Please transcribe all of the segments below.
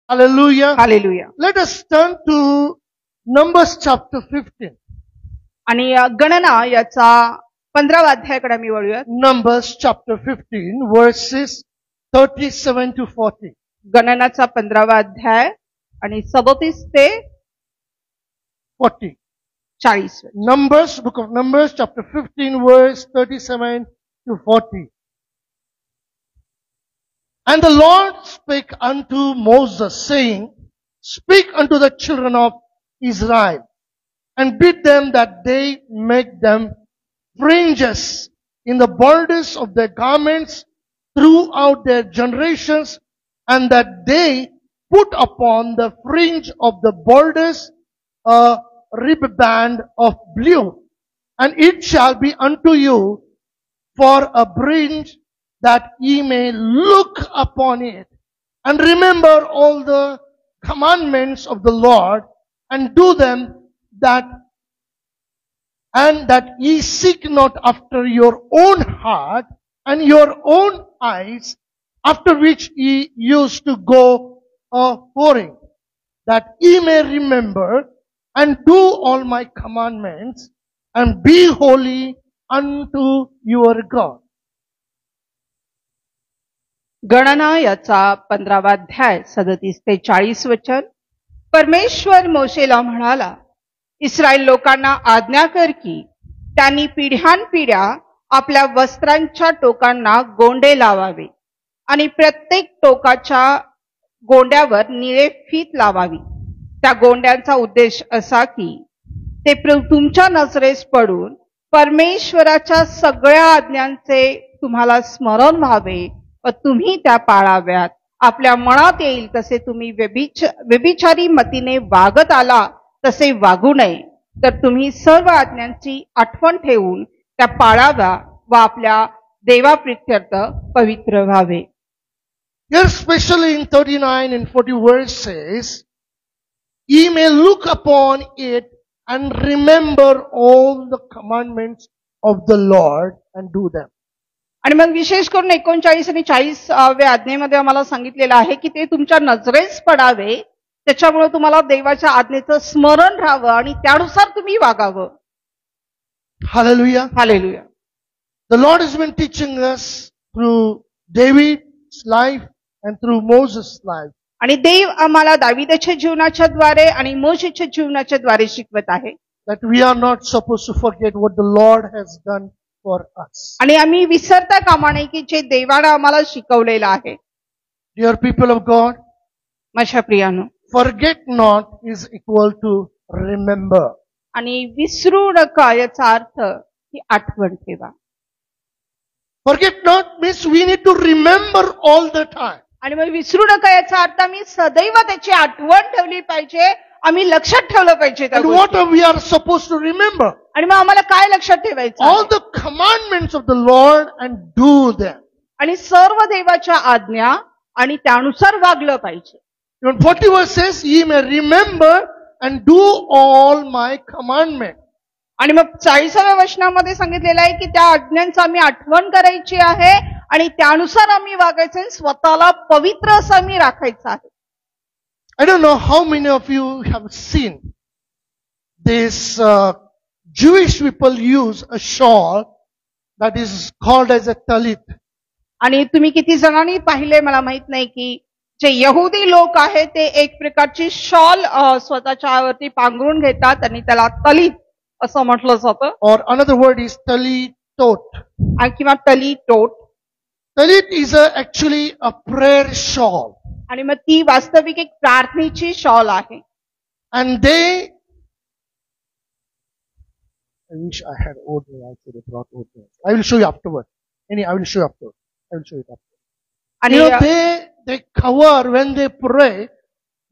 Hallelujah. Hallelujah. Let us turn to Numbers chapter 15. आणि गणना याचा 15वा अध्यायाकडे आम्ही वळूयात. Numbers chapter 15 verses 37 to 40. गणनाचा 15वा अध्याय आणि 37 ते 40. 40. Numbers, book of Numbers chapter 15 verse 37 to 40. And the Lord spake unto Moses, saying, Speak unto the children of Israel, and bid them that they make them fringes in the borders of their garments throughout their generations, and that they put upon the fringe of the borders a ribband of blue, and it shall be unto you for a fringe, that ye may look upon it, and remember all the commandments of the Lord, and do them, and that ye seek not after your own heart and your own eyes, after which ye used to go a-whoring, that ye may remember and do all my commandments, and be holy unto your God. गणना याचा 15वा अध्याय 37 ते 40 वचन. परमेश्वर मोशेला म्हणाला, Israel लोकांना आज्ञा कर की त्यांनी पिढ्यानपिढ्या आपल्या वस्त्रांच्या टोकांना गोंडे लावावे आणि प्रत्येक टोकाच्या गोंड्यावर निळे फीत लावावी. त्या गोंड्यांचा उद्देश असा की ते तुमच्या नजरेस पडून परमेश्वराच्या सगळ्या आज्ञांचे तुम्हाला स्मरण व्हावे व तुम्ही त्या पाळाव्यात. आपल्या मनात येईल तसे तुम्ही व्यभिचारी मतीने वागत आला तसे वागू नये, तर तुम्ही सर्व आज्ञांची आठवण ठेवून त्या पाळाव्या व आपल्या देवाप्रित्यर्थ पवित्र व्हावे. Here especially in 39 and 40 verses, ye may look upon it and remember all the commandments of the Lord and do them. आणि मग विशेष करून 39 आणि 40व्या आज्ञेमध्ये आम्हाला सांगितलेलं आहे की ते तुमच्या नजरेस पडावे, त्याच्यामुळे तुम्हाला देवाच्या आज्ञेचं स्मरण राहावं आणि त्यानुसार तुम्ही वागावं. Hallelujah. Hallelujah. The Lord has been teaching us through David's life and through Moses' life. आणि देव आम्हाला दाविदाच्या जीवनाच्या द्वारे आणि मोशेच्या जीवनाच्या द्वारे शिकवत आहे That we are not supposed to forget what the Lord has done for us. आणि आम्ही विसरता कामा नये की जे देवाने आम्हाला शिकवलेलं आहे. Dear people of God, माझ्या प्रियानो, forget not is equal to remember. आणि विसरू नका याचा अर्थ की आठवण ठेवा. Forget not means we need to remember all the time. आणि मग विसरू नका याचा अर्थ आम्ही सदैव त्याची आठवण ठेवली पाहिजे, आम्ही लक्षात ठेवलं पाहिजे त्या And गोष्टी. what we are supposed to remember? आणि मग आम्हाला काय लक्षात ठेवायचं All आहे? the commandments of the Lord and do them. आणि सर्व देवाच्या आज्ञा आणि त्यानुसार वागलं पाहिजे. Even 40 verse says, ye may remember and do all my commandments. आणि मग 40व्या वचनामध्ये सांगितलेलं आहे की त्या आज्ञांचं आम्ही आठवण करायची आहे आणि त्यानुसार आम्ही वागायचं आहे, स्वतःला पवित्र असं आम्ही राखायचं आहे. I don't know how many of you have seen this Jewish people use a shawl that is called as a talit. आणि तुम्ही किती जणांनी पाहिले मला माहित नाही की जे यहुदी लोक आहेत ते एक प्रकारची शॉल स्वतःच्या वरती पांघरून घेतात आणि त्याला तलीत असं म्हटलं जातं. Or another word is talitot. किंवा तली टोट. Talit is actually a prayer shawl. आणि मग ती वास्तविक एक प्रार्थनेची शॉल आहे. And I wish I had order. I could have brought order. I will show you afterward. I will show you afterward. I will show you afterward. आणि You know, they cover, when they pray,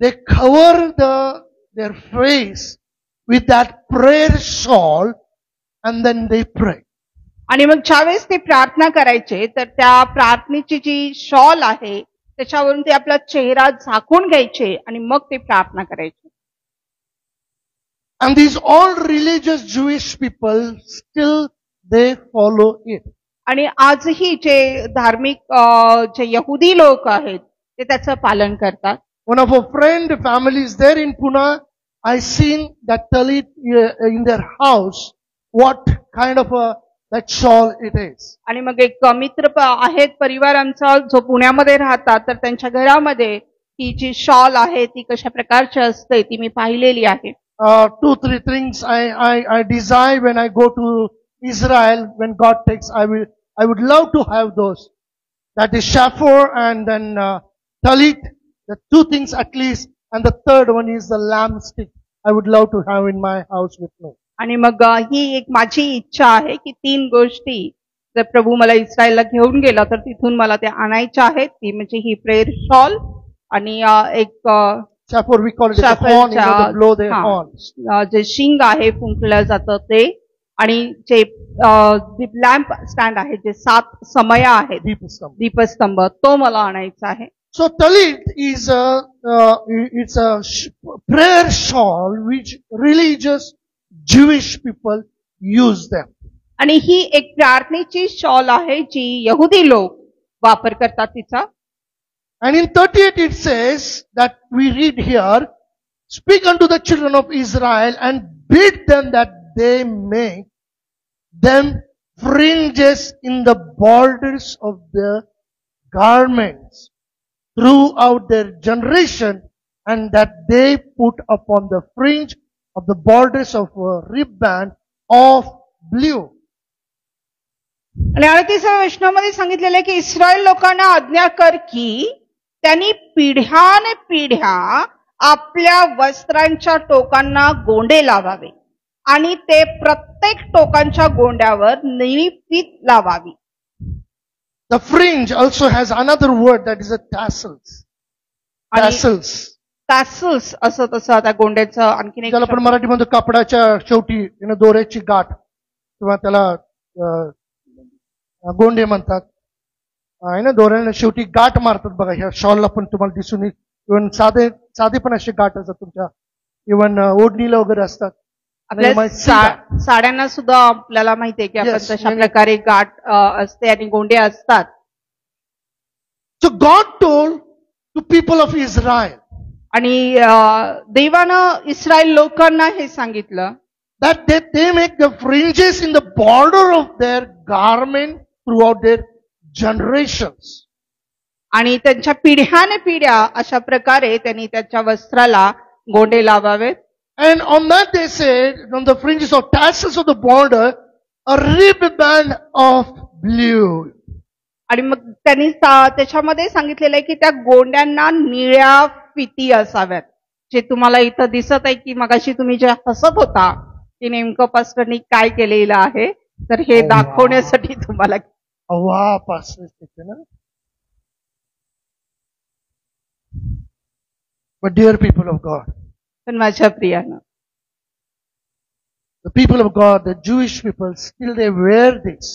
they cover their face with that prayer shawl and then they pray. आणि मग ज्यावेळेस ते प्रार्थना करायचे तर त्या प्रार्थनेची जी shawl आहे त्याच्यावरून ते आपला चेहरा झाकून घ्यायचे आणि मग ते प्रार्थना करायचे. And these all religious Jewish people, still they follow it. आणि आजही जे धार्मिक जे यहुदी लोक आहेत ते त्याचं पालन करतात. One of our friend families there in Pune, I seen that talit in their house. What kind of that shawl it is. आणि मग एक मित्र आहेत परिवार आमचा जो पुण्यामध्ये राहतात, तर त्यांच्या घरामध्ये ही जी शॉल आहे ती कशा प्रकारची असते ती मी पाहिलेली आहे. 2-3 things I desire when I go to Israel, when God takes, I would love to have those. That is shafor and then talit. The 2 things at least, and the third one is the lamb stick. I would love to have in my house with me. आणि मग ही एक माझी इच्छा आहे की 3 गोष्टी जर प्रभू मला इस्रायलला घेऊन गेला तर तिथून मला त्या आणायच्या आहेत. ती म्हणजे ही प्रेयर शॉल आणि एक Shafor, we call it the horn, they blow their horns. जे शिंग आहे फुंकलं जातं ते, आणि जे लॅम्प स्टँड आहे, जे 7 समय आहेत दीपस्तंभ, तो मला आणायचा आहे. So talit is it's a prayer shawl which religious Jewish people use them. आणि ही एक प्रार्थनेची शॉल आहे जी यहुदी लोक वापर करतात तिचा. And in 38 it says that we read here, speak unto the children of Israel and bid them that they make them fringes in the borders of their garments throughout their generation, and that they put upon the fringe of the borders of a ribband of blue. आणि 38व्या वचनामध्ये सांगितलेलं आहे की Israel लोकांना आज्ञा कर की त्यांनी पिढ्याने पिढ्या आपल्या वस्त्रांच्या टोकांना गोंडे लावावे आणि ते प्रत्येक टोकांच्या गोंड्यावर निळीपीत लावावी. The fringe also has another word, that is a tassels. Tassels. Tassels असं तसं त्या गोंड्याचं आणखीन एक त्याला पण मराठीमध्ये कापडाच्या शेवटी दोऱ्याची गाठ किंवा त्याला गोंडे म्हणतात. आहे ना, दोऱ्याने शेवटी गाठ मारतात बघा. ह्या शॉलला पण तुम्हाला दिसून येईल. इव्हन साधे पण असे गाठ असतात तुमच्या, इव्हन ओढणीला वगैरे असतात. आपल्या साड्यांना सुद्धा आपल्याला माहितीये की आपण तशा प्रकारे गाठ असते आणि गोंडे असतात. So God told to people of Israel, आणि देवानं इस्रायल लोकांना हे सांगितलं that they make the fringes in the border of their garment throughout their generations. आणि त्यांच्या पिढ्याने पिढ्या अशा प्रकारे त्यांनी त्याच्या वस्त्राला गोंडे लावावेत. And on that they said, on the fringes or tassels of the border, a ribband of blue. आणि मग त्यांनी त्याच्यामध्ये सांगितलेलं आहे की त्या गोंड्यांना निळ्या फिती असाव्यात. जे तुम्हाला इथं दिसत आहे की मगाशी तुम्ही जे हसत होता की नेमकं पास्टरनी काय केलेलं आहे, तर हे दाखवण्यासाठी तुम्हाला. वाह पास्टर ना. But dear people of God, पण माझ्या प्रियानं, the people of God, the Jewish people, still they wear this.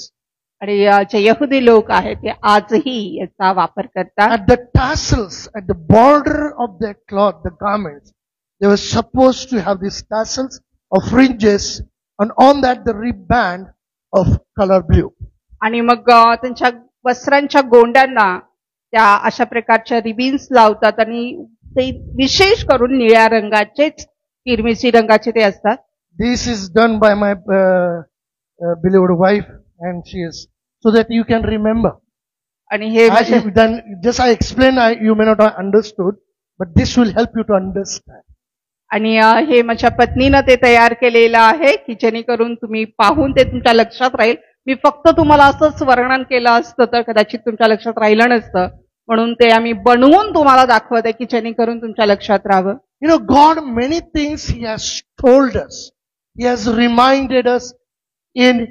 आणि जे यहुदी लोक आहेत ते आजही याचा वापर करतात. At the tassels, at the border of their cloth, the garments, they were supposed to have these tassels of fringes, and on that the ribband of color blue. आणि मग त्यांच्या वस्त्रांच्या गोंड्यांना त्या अशा प्रकारच्या रिबिन्स लावतात आणि ते विशेष करून निळ्या रंगाचेच, किरमिसी रंगाचे ते असतात. This is done by my beloved wife, and she is, so that you can remember. आणि हे then just I explain, you may not have understood, but this will help you to understand. आणि हे माझ्या पत्नीनं ते तयार केलेलं आहे की जेणेकरून तुम्ही पाहून ते तुमच्या लक्षात राहील. मी फक्त तुम्हाला असंच वर्णन केलं असतं तर कदाचित तुमच्या लक्षात राहिलं नसतं, म्हणून ते आम्ही बनवून तुम्हाला दाखवत आहे की जेणेकरून तुमच्या लक्षात राहावं. You know, God, many things He has told us. He has reminded us in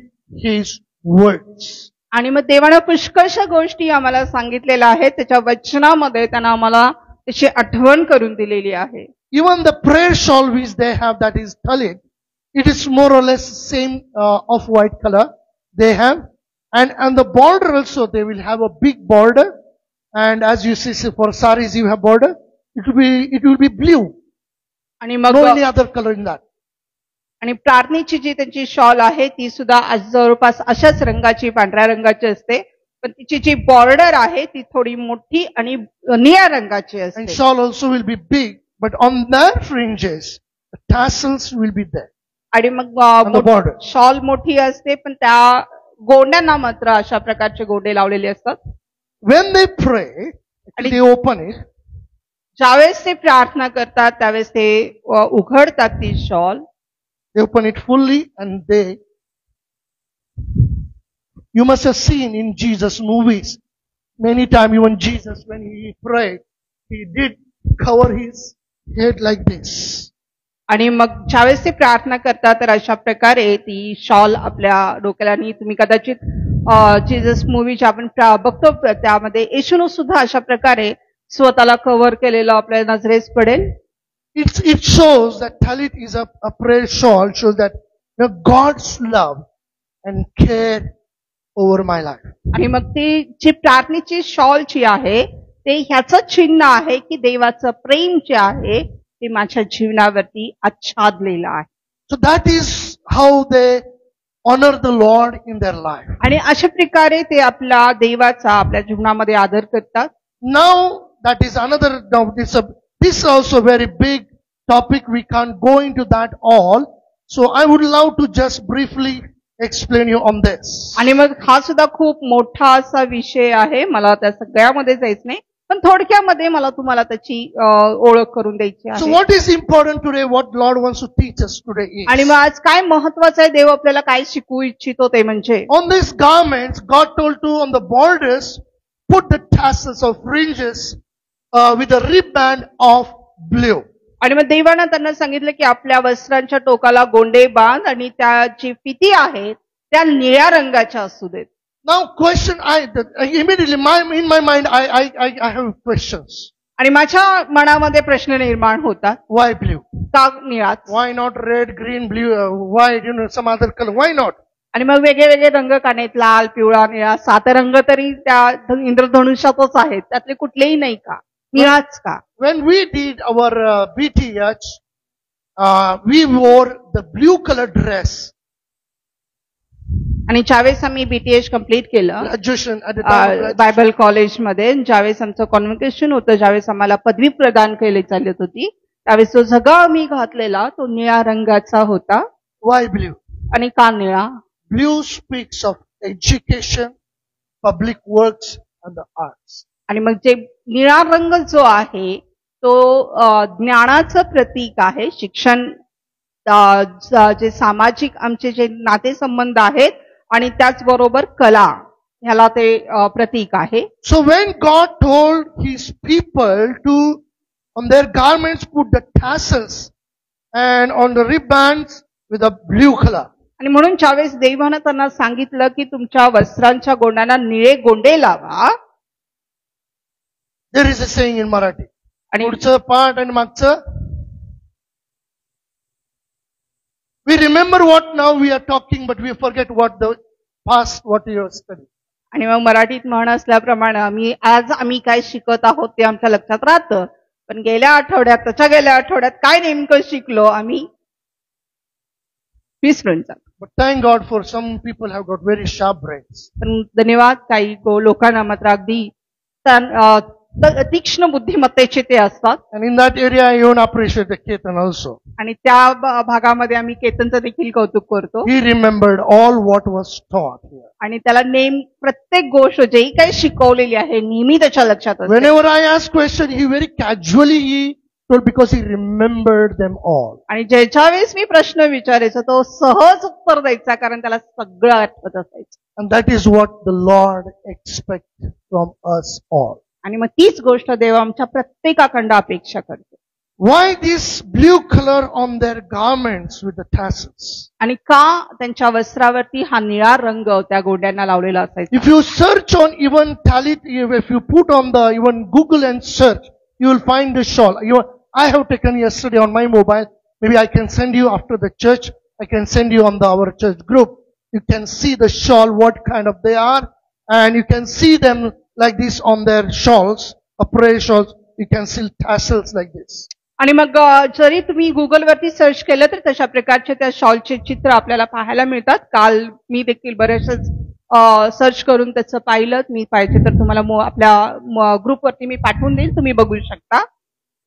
His words. आणि मग देवानं पुष्कळशा गोष्टी आम्हाला सांगितलेल्या आहेत, त्याच्या वचनामध्ये त्यांना आम्हाला त्याची आठवण करून दिलेली आहे. Even the prayer shawl which they have, that is talit, it is more or less same of white color they have, and the border also they will have a big border, and as you see for saris you have border, it will be blue. आणि मग no any other color in that. आणि प्रार्थनेची जी त्यांची shawl आहे ती सुद्धा जवळपास अशाच रंगाची, पांढऱ्या रंगाची असते, पण तिची जी बॉर्डर आहे ती थोडी मोठी आणि निळ्या रंगाची And असते. shawl also will be big, but on their fringes, the tassels will be there आणि मग on the border. शॉल मोठी असते पण त्या गोंड्यांना मात्र अशा प्रकारचे गोंडे लावलेले असतात. When they pray, they open it. ज्यावेळेस ते प्रार्थना करतात त्यावेळेस ते उघडतात ती shawl. They open it fully and they, you must have seen in Jesus movies, many times even Jesus when he prayed, he did cover his head like this. आणि मग ज्यावेळेस ते प्रार्थना करतात तर अशा प्रकारे ती शॉल आपल्या डोक्याला, आणि तुम्ही कदाचित जीसस मूवीच्या आपण बघतो त्यामध्ये येशूने सुद्धा अशा प्रकारे स्वतःला कव्हर केलेलं आपल्या नजरेस पडेल. It shows that talit is a prayer shawl, shows that God's love and care over my life. आणि मग ती जी प्रार्थनेची शॉल जी आहे ते ह्याचं चिन्ह आहे की देवाचं प्रेम जे आहे ते माझ्या जीवनावरती आच्छादलेलं आहे. So that is how they honor the Lord in their life. आणि अशा प्रकारे ते आपला देवाचा आपल्या जीवनामध्ये आदर करतात. Now that is another, this is also very big topic. We can't go into that all. So I would love to just briefly explain you on this. आणि मग हा सुद्धा खूप मोठा असा विषय आहे, मला त्या सगळ्यामध्ये जायचं नाही, पण थोडक्यामध्ये मला तुम्हाला त्याची ओळख करून द्यायची So आहे. what is important today, what Lord wants to teach us today आणि is, मग आज काय महत्वाचं आहे, देव आपल्याला काय शिकवू इच्छितो ते म्हणजे on these garments, God told to on the borders, put the tassels of fringes with a ribband of blue. आणि मग देवानं त्यांना सांगितलं की आपल्या वस्त्रांच्या टोकाला गोंडे बांध आणि त्याची फिती आहे त्या निळ्या रंगाच्या असू देत. Now question, immediately in my mind I have questions. आणि माझ्या मनामध्ये प्रश्न निर्माण होतात, Why blue? का निळाच? Why not red, green, blue, white, some other color? Why not? आणि मग वेगळे वेगळे रंग का नाहीत? लाल, पिवळा, निळा, 7 रंग तरी त्या इंद्रधनुष्यातच आहेत, त्यातले कुठलेही नाही का? निळाच का? When we did our BTH, we wore the blue color dress. आणि ज्यावेळेस आम्ही बीटीएच कंप्लीट केलं Graduation at the time of graduation. Bible कॉलेजमध्ये, ज्यावेळेस आमचं कॉन्व्होकेशन होतं, ज्यावेळेस आम्हाला पदवी प्रदान केली चालत होती, त्यावेळेस तो झगा आम्ही घातलेला तो निळ्या रंगाचा होता. Why blue? आणि का निळा? Blue speaks of education, public works, and the arts. आणि मग जे निळा रंग जो आहे तो ज्ञानाचं प्रतीक आहे. शिक्षण, जे सामाजिक आमचे जे नातेसंबंध आहेत आणि त्याचबरोबर कला, ह्याला ते प्रतीक आहे. So when God told His people to, on their garments, put the tassels and on the ribbons with a blue color. आणि म्हणून ज्यावेळेस देवानं त्यांना सांगितलं की तुमच्या वस्त्रांच्या गोंड्यांना निळे गोंडे लावा, There is a saying in Marathi. आणि पुढचं पाठ आणि मागचं. We remember what now we are talking, but we forget what the past, what you have studied. आणि मग मराठीत म्हण असल्याप्रमाणे आम्ही काय शिकत आहोत ते आमच्या लक्षात राहतं, पण गेल्या आठवड्यात काय नेमकं शिकलो आम्ही विसरून जातो. But thank God for some people have got very sharp brains. पण धन्यवाद, काही लोकांना मात्र अगदी तीक्ष्ण बुद्धिमत्तेचे ते असतात. And in that area I even appreciate the Ketan also. आणि त्या भागामध्ये आम्ही केतनचं देखील कौतुक करतो. He remembered all what was taught here. आणि त्याला प्रत्येक गोष्ट जेही काही शिकवलेली आहे नेहमी त्याच्या लक्षात असते. Whenever I asked question, he very casually he told because he remembered them all. आणि ज्याच्या वेळेस मी प्रश्न विचारायचो तो सहज उत्तर द्यायचा, कारण त्याला सगळं आठवत असायचं. And that is what the Lord expects from us all. आणि मग तीच गोष्ट देव आमच्या प्रत्येकाकडं अपेक्षा करतो. Why this blue color on their garments with the tassels? आणि का त्यांच्या वस्त्रावरती हा निळा रंग त्या गोंड्यांना लावलेला असायचा? If you search on even Talit, if you put on the even Google and search, you will find the shawl. I have taken yesterday on my mobile. Maybe I can send you after the church. I can send you on our church group. You can see the shawl, what kind of they are, and you can see them like this on their shawls, prayer shawls. You can see tassels like this. आणि मग जरी तुम्ही गुगलवरती search केलं तर तशा प्रकारचे त्या शॉलचे चित्र आपल्याला पाहायला मिळतात. काल मी देखील बरेचसे सर्च करून त्याचं पाहिलं. मी पाहिजे तर तुम्हाला आपल्या ग्रुपवरती मी पाठवून देईल, तुम्ही बघू शकता.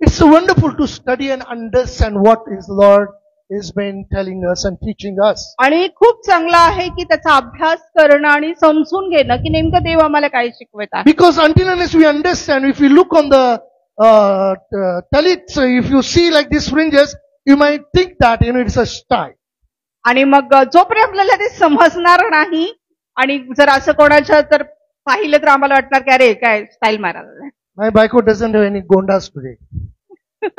It's wonderful to study and understand what is Lord has been telling us and teaching us. आणि खूप चांगलं आहे की त्याचा अभ्यास करणं आणि समजून घेणं की नेमकं देव आम्हाला काय शिकवत आहे. Because until unless we understand, if you look on the talit, if you see like these fringes, you might think that it's a style. आणि मग जोपर्यंत आपल्याला ते समजणार नाही आणि जर असं कोणाच्या तर पाहिलं तर आम्हाला वाटणार की अरे काय स्टाईल मारायला. My baiko doesn't have any gondas today.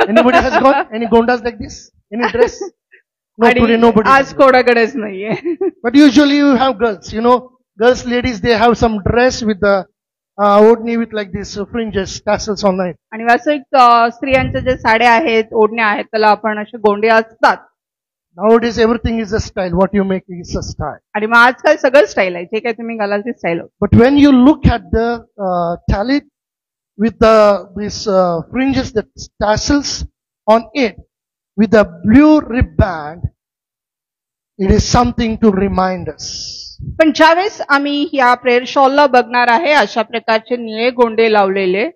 Anybody has got any gondas like this? Any dress? No, today nobody. आज कोणाकडेच नाहीये. But usually you have girls, girls, ladies, they have some dress with the odni with like this fringes, tassels on it. आणि वास्तविक स्त्रियांच्या जे साड्या आहेत, ओढण्या आहेत, त्याला आपण असे गोंडे असतात. Nowadays everything is a style. What you make is a style. आणि मग आजकाल सगळं स्टाईल आहे, जे काही तुम्ही घालाल ते स्टाईल होतं. But when you look at the talit with these fringes, the tassels on it, with a blue ribband, it is something to remind us. पण ज्यावेळेस आम्ही या प्रेयर शॉलला बघणार आहे अशा प्रकारचे निळे गोंडे लावलेले,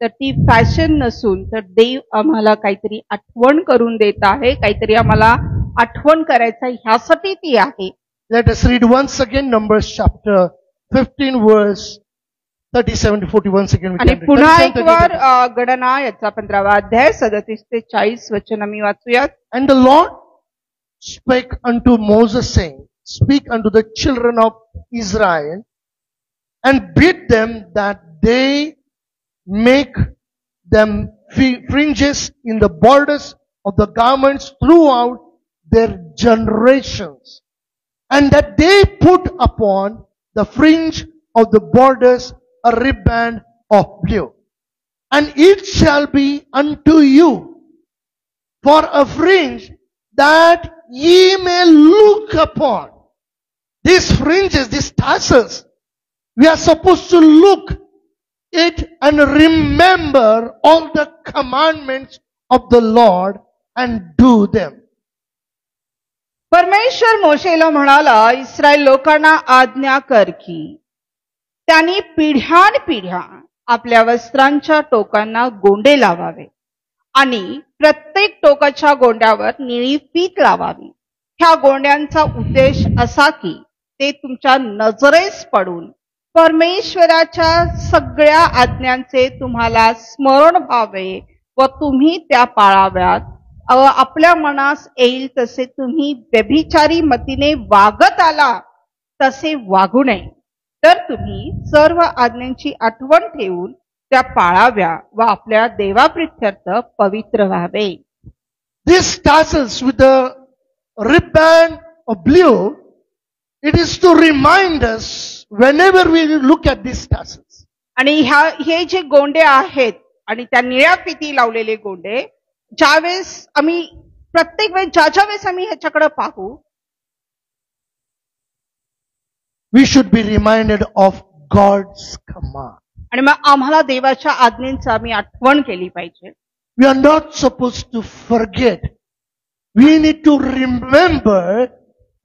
तर ती फॅशन नसून तर देव आम्हाला काहीतरी आठवण करून देत आहे, काहीतरी आम्हाला आठवण करायचं ह्यासाठी ती आहे. Let us read once again Numbers chapter 15 verse 37 to 41 again. आणि पुन्हा एक वार गणना याचा 15वा अध्याय 37 ते 40 वचन आम्ही वाचूयात. And the Lord spake unto Moses, saying, Speak unto the children of Israel, and bid them that they make them fringes in the borders of the garments throughout their generations, and that they put upon the fringe of the borders a ribband of blue. And it shall be unto you for a fringe, that ye may look upon. These fringes, these tassels, we are supposed to look it and remember all the commandments of the Lord and do them. परमेश्वर मोशेला म्हणाला, Israel लोकांना आज्ञा कर की त्यांनी पिढ्यानपिढ्या आपल्या वस्त्रांच्या टोकांना गोंडे लावावे आणि प्रत्येक टोकाच्या गोंड्यावर निळी फीत लावावी. ह्या गोंड्यांचा उद्देश असा की ते तुमच्या नजरेस पडून परमेश्वराच्या सगळ्या आज्ञांचे तुम्हाला स्मरण व्हावे व तुम्ही त्या पाळाव्यात. आपल्या मनास येईल तसे तुम्ही व्यभिचारी मतीने वागत आला तसे वागू नये, तर तुम्ही सर्व आज्ञांची आठवण ठेवून त्या पाळाव्या व आपल्या देवाप्रित्यर्थ पवित्र व्हावे. These tassels with the ribbon of blue, it is to remind us whenever we look at these tassels. आणि हे जे गोंडे आहेत आणि त्या निळ्या फिती लावलेले गोंडे, ज्यावेळेस आम्ही प्रत्येक वेळेस ज्या वेळेस आम्ही ह्याच्याकडे पाहू, we should be reminded of God's command. आणि मग आम्हाला देवाच्या आज्ञेची आम्ही आठवण केली पाहिजे. We are not supposed to forget. We need to remember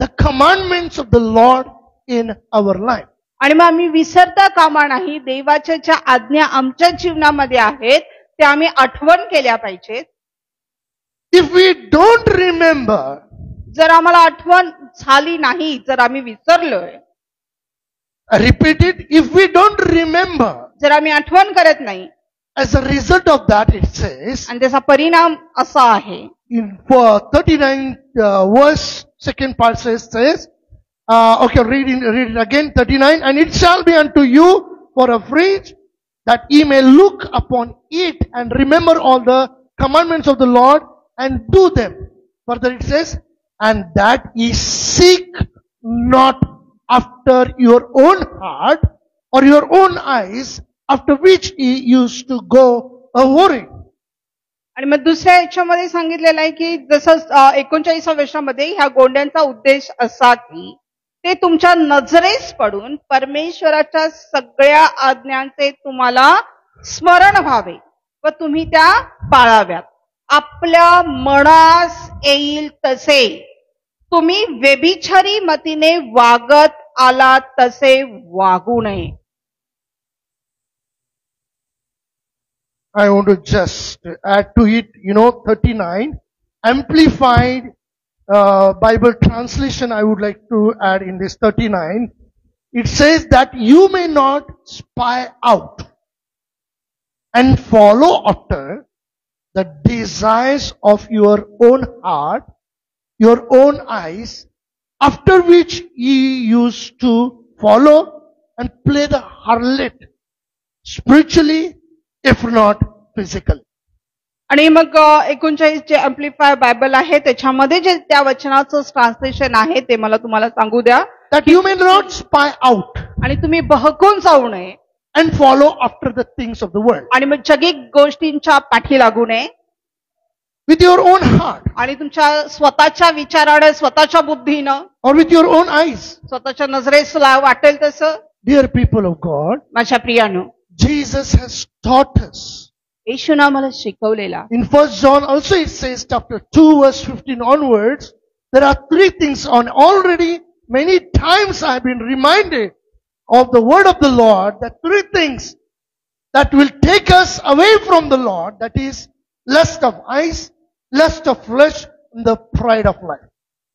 the commandments of the Lord in our life. आणि मग आम्ही विसरता कामा नाही. देवाच्या ज्या आज्ञा आमच्या जीवनामध्ये आहेत त्या आम्ही आठवण केल्या पाहिजेत. If we don't remember, जर आम्हाला आठवण झाली नाही, जर आम्ही विसरलोय, I repeat it, if we don't remember, जर आम्ही आठवण करत नाही, as a result of that it says, आणि त्याचा परिणाम असा आहे, in 39 verse second part says, okay, read it again, 39, and it shall be unto you for a fringe, that ye may look upon it and remember all the commandments of the Lord and do them. Further it says, and that ye seek not after your own heart or your own eyes, after which ye used to go a-whoring. आणि मग दुसऱ्या याच्यामध्ये सांगितलेलं आहे की जसं 39व्या वर्षामध्ये ह्या गोंड्यांचा उद्देश असा की ते तुमच्या नजरेस पडून परमेश्वराच्या सगळ्या आज्ञांचे तुम्हाला स्मरण व्हावे व तुम्ही त्या पाळाव्यात. आपल्या मनास येईल तसे तुम्ही व्यभिचारी मतीने वागत आला तसे वागू नये. I want to just add to it, 39, amplified Bible translation I would like to add in this 39. It says that you may not spy out and follow after the desires of your own heart, your own eyes, after which ye used to follow and play the harlot, spiritually, if not physically. आणि मग 39 जे अम्प्लिफाय Bible आहे त्याच्यामध्ये जे त्या वचनाचं translation आहे ते मला तुम्हाला सांगू द्या. That you may not spy out आणि तुम्ही बहकून जाऊ नये and follow after the things of the world आणि मग जगिक गोष्टींच्या पाठी लागू नये with your own heart आणि तुमच्या स्वतःच्या विचाराने स्वतःच्या बुद्धीनं or with your own eyes. स्वतःच्या नजरेस वाटेल तसं. Dear people of God, माझ्या प्रियानो, Jesus has taught us. येशूने आम्हाला शिकवलेला. In 1 John also it says chapter 2 verse 15 onwards, there are three things on already many times I have been reminded of the word of the Lord, that three things that will take us away from the Lord, that is lust of eyes, lust of flesh, and the pride of life.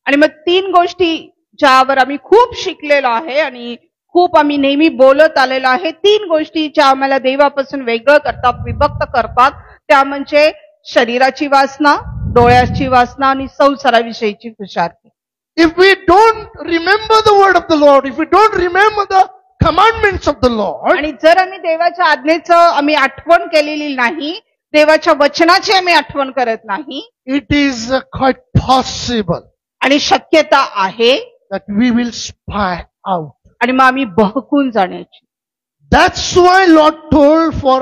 आणि मग तीन गोष्टी ज्यावर आम्ही खूप शिकलेलो आहे आणि खूप आम्ही नेहमी बोलत आलेलो आहे. तीन गोष्टी ज्या आम्हाला देवापासून वेगळं करतात, विभक्त करतात, त्या म्हणजे शरीराची वासना, डोळ्याची वासना आणि संसाराविषयीची खुशारकी. If we don't remember the word of the Lord, if we don't remember the commandments of the Lord, आणि जर आम्ही देवाच्या आज्ञेचं आम्ही आठवण केलेली नाही, देवाच्या वचनाची आम्ही आठवण करत नाही, it is quite possible आणि शक्यता आहे that we will spy out. आणि मग आम्ही बहकून जाण्याची. That's why Lord told for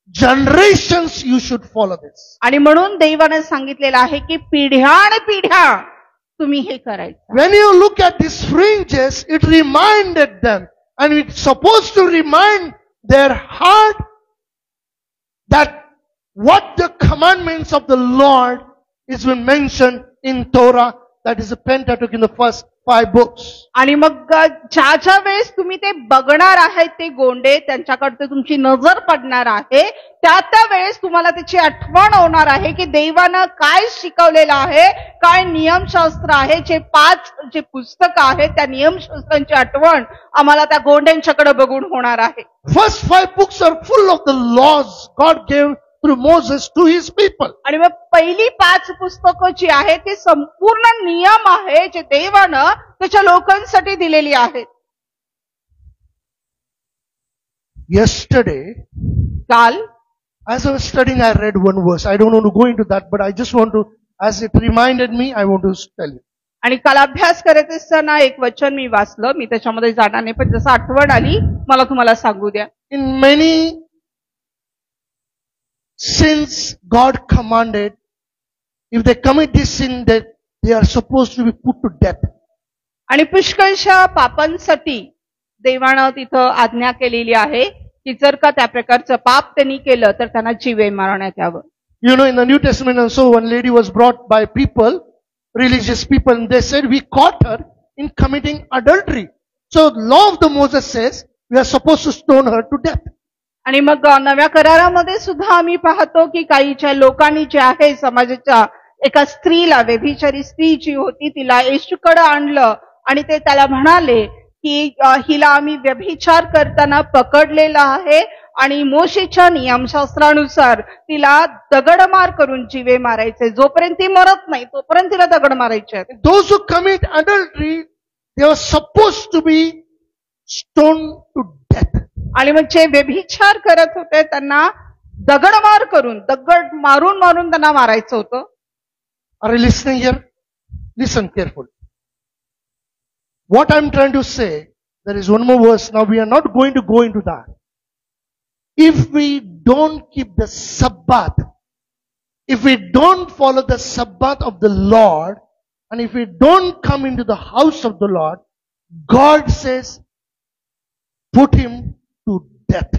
generations you should follow this. आणि म्हणून देवाने सांगितलेलं आहे की पिढ्या तुम्ही हे करायचं. When you look at these fringes, it reminded them, and it's supposed to remind their heart that what the commandments of the Lord is been mentioned in Torah, that is the Pentateuch, in the first 5 books. आणि मग ज्या वेळेस तुम्ही ते बघणार आहे, ते गोंडे त्यांच्याकडे तुमची नजर पडणार आहे, त्या वेळेस तुम्हाला त्याची आठवण होणार आहे की देवानं काय शिकवलेलं आहे, काय नियमशास्त्र आहे. जे 5 जे पुस्तक आहे त्या नियमशास्त्रांची आठवण आम्हाला त्या गोंड्यांच्याकडे बघून होणार आहे. First 5 books are full of the laws God gave through Moses to his people. आणि मग पहिली 5 पुस्तकं जी आहेत ते संपूर्ण नियम आहे जे देवानं त्याच्या लोकांसाठी दिलेली आहेत. Yesterday, काल as I was studying, I read one verse. I don't want to go into that, but I just want to, as it reminded me, I want to tell you. आणि काल अभ्यास करत असताना एक वचन मी वाचलं. मी त्याच्यामध्ये जाणार नाही, पण जसं आठवण आली मला तुम्हाला सांगू द्या. In many sins, God commanded, if they commit this sin, that they are supposed to be put to death. आणि पुष्कळशा पापांसाठी देवानं तिथं आज्ञा केलेली आहे की जर का त्या प्रकारचं पाप त्यांनी केलं तर त्यांना जीवे मारण्यात यावं. You know, in the New Testament also, one lady was brought by people, religious people, and they said, we caught her in committing adultery. So, law of the Moses says, we are supposed to stone her to death. आणि मग नव्या करारामध्ये सुद्धा आम्ही पाहतो की काहीच्या लोकांनी जे आहे समाजाच्या एका स्त्रीला, व्यभिचारी स्त्री जी होती, तिला येशूकडे आणलं आणि ते त्याला म्हणाले की हिला आम्ही व्यभिचार करताना पकडलेला आहे आणि मोशेच्या नियमशास्त्रानुसार तिला दगडमार करून जीवे मारायचे. जोपर्यंत ती मरत नाही तोपर्यंत तिला दगड मारायचे. Those who commit adultery, they were supposed to be stoned to death. आणि मग जे व्यभिचार करत होते त्यांना दगड मारून त्यांना मारायचं होतं. Are you listening here? Listen carefully. What I'm trying to say, there is one more verse. Now we are not going to go into that. If we don't keep the Sabbath, if we don't follow the Sabbath of the Lord, and if we don't come into the house of the Lord, God says, put him to death.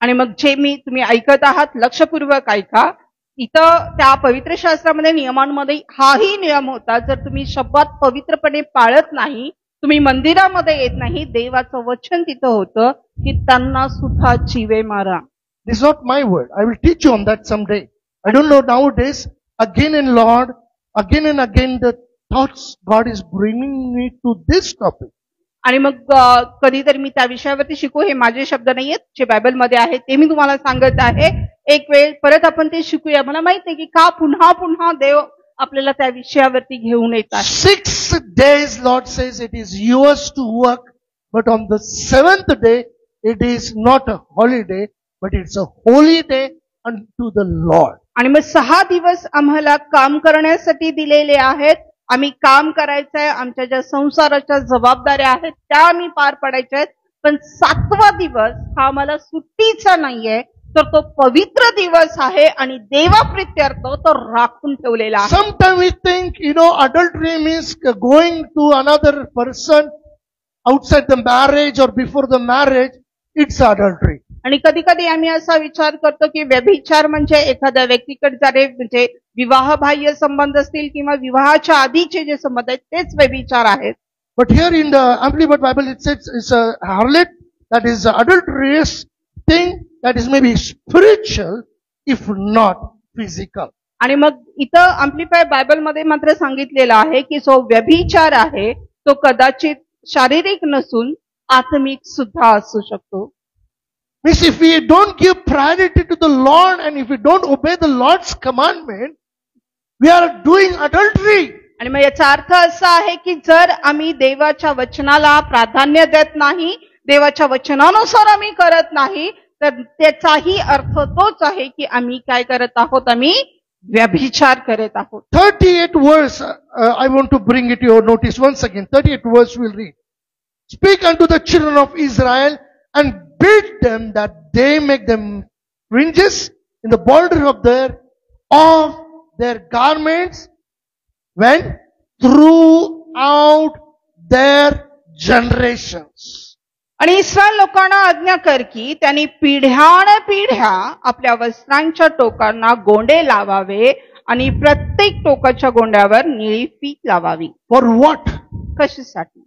आणि मग जे मी तुम्ही ऐकत आहात लक्षपूर्वक ऐका. इथं त्या पवित्र शास्त्रामध्ये नियमांमध्ये हाही नियम होता, जर तुम्ही शब्दात पवित्रपणे पाळत नाही तुम्ही मंदिरामध्ये येत नाही, देवाचं वचन तिथं होतं की त्यांना सुद्धा चिवे मारा. This is not my word. I will teach you on that someday. I don't know nowadays. Again and again the thoughts God is bringing me to this topic. आणि मग कधीतरी मी त्या विषयावरती शिकू. हे माझे शब्द नाहीयेत, जे बायबलमध्ये आहेत ते मी तुम्हाला सांगत आहे. एक वेळ परत आपण ते शिकूया. मला माहित नाही की का पुन्हा पुन्हा देव आपल्याला त्या विषयावरती घेऊन येत आहे. 6 days Lord says it is yours to work, but on the 7th day it is not a holiday, but it's a holy day unto the Lord. आणि मग 6 दिवस आम्हाला काम करण्यासाठी दिलेले आहेत. आम्ही काम करायचंय, आमच्या ज्या संसाराच्या जबाबदाऱ्या आहेत त्या आम्ही पार पाडायच्या आहेत. पण 7वा दिवस हा आम्हाला सुट्टीचा नाहीये, तर तो पवित्र दिवस आहे आणि देवाप्रित्यर्थ तो राखून ठेवलेला आहे. Sometimes we think, adultery means going to another person outside the marriage or before the marriage. It's adultery. आणि कधी कधी आम्ही असा विचार करतो की व्यभिचार म्हणजे एखाद्या व्यक्तीकडे जाणे, म्हणजे विवाहबाह्य संबंध असतील किंवा विवाहाच्या आधीचे जे संबंध आहेत तेच व्यभिचार आहेत. But here in the Amplified Bible it says it's a harlot, that is an adulterous thing, that is maybe spiritual if not physical. आणि मग इथं अम्प्लिफाय बायबल मध्ये मात्र सांगितलेलं आहे की जो व्यभिचार आहे तो कदाचित शारीरिक नसून आत्मिक सुद्धा असू शकतो. Means if we don't give priority to the Lord and if we don't obey the Lord's commandment, we are doing adultery. आणि मग याचा अर्थ असा आहे की जर आम्ही देवाच्या वचनाला प्राधान्य देत नाही, देवाच्या वचनानुसार आम्ही करत नाही, तर त्याचाही अर्थ तोच आहे की आम्ही काय करत आहोत, आम्ही व्यभिचार करत आहोत. 38 verse, I want to bring it to your notice once again. 38 verse we'll read. Speak unto the children of Israel and bid them that they make them fringes in the border of their garments when throughout their generations. आणि Israel लोकांना आज्ञा कर की त्यांनी पिढ्यानपिढ्या आपल्या वस्त्रांच्या टोकांना गोंडे लावावे आणि प्रत्येक टोकाच्या गोंड्यावर निळी फीत लावावी. For what? कशासाठी?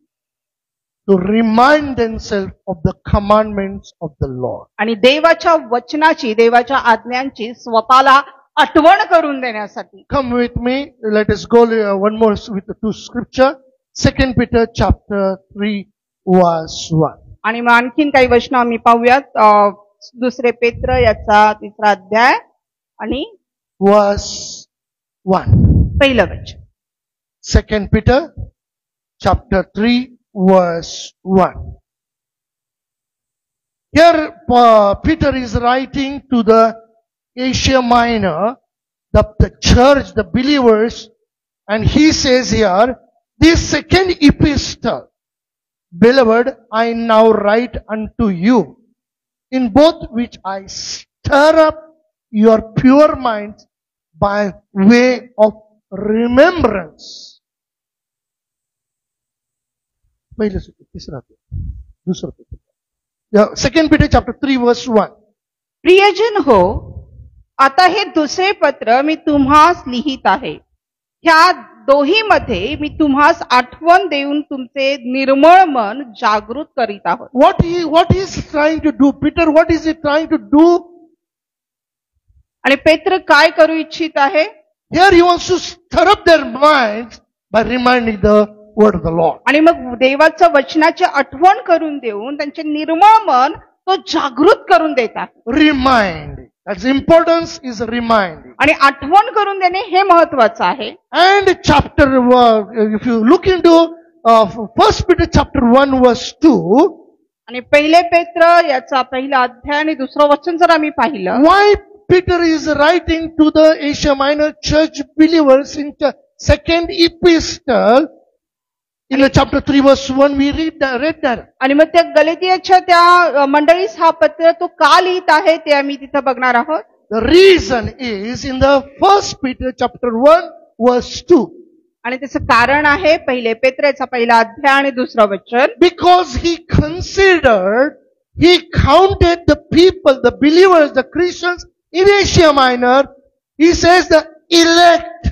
To remind themselves of the commandments of the Lord. आणि देवाच्या वचनाची, देवाच्या आज्ञांची स्वतःला आठवण करून देण्यासाठी. Come with me, let us go one more with the 2 scripture. 2 Peter chapter 3 verse 1. आणि मग आणखीन काही वचन आम्ही पाहूयात. 2 पेत्र याचा 3रा अध्याय आणि verse 1. पहिलं वचन. 2 Peter chapter 3 verse 1. Here Peter is writing to the Asia Minor, the church, the believers, and he says here, this second epistle, beloved, I now write unto you, in both which I stir up your pure minds by way of remembrance. Second Peter chapter 3 verse 1. प्रियजन हो, आता हे दुसरे पत्र मी तुम्हास लिहित आहे. ह्या दोहीमध्ये मी तुम्हास आठवण देऊन तुमचे निर्मळ मन जागृत करीत आहोत. What he is trying to do? Peter, what is he trying to do? आणि पेत्र काय करू इच्छित आहे? Here he wants to stir up their minds by reminding the word of the Lord. आणि मग देवाचं वचनाची आठवण करून देऊन त्यांचे निर्मळ मन तो जागृत करून देतात. Remind. That's importance is reminding. आणि आठवण करून देणे हे महत्वाचं आहे. And chapter, if you look into 1 Peter chapter 1 verse 2. आणि पहिले पेत्र याचा पहिला अध्याय आणि दुसरं वचन जर आम्ही पाहिलं. Why Peter is writing to the Asia Minor church believers in the second epistle, in the chapter 3 verse 1 we read that. आणि मग त्या गलातियाच्या त्या मंडळीस हा पत्र तो का लिहित आहे ते आम्ही तिथं बघणार आहोत. The reason is in the 1 Peter chapter 1 verse 2. आणि त्याचं कारण आहे पहिले पेत्राचा पहिला अध्याय आणि दुसरं वचन. Because he counted the people, the believers, the Christians in Asia Minor, he says the elect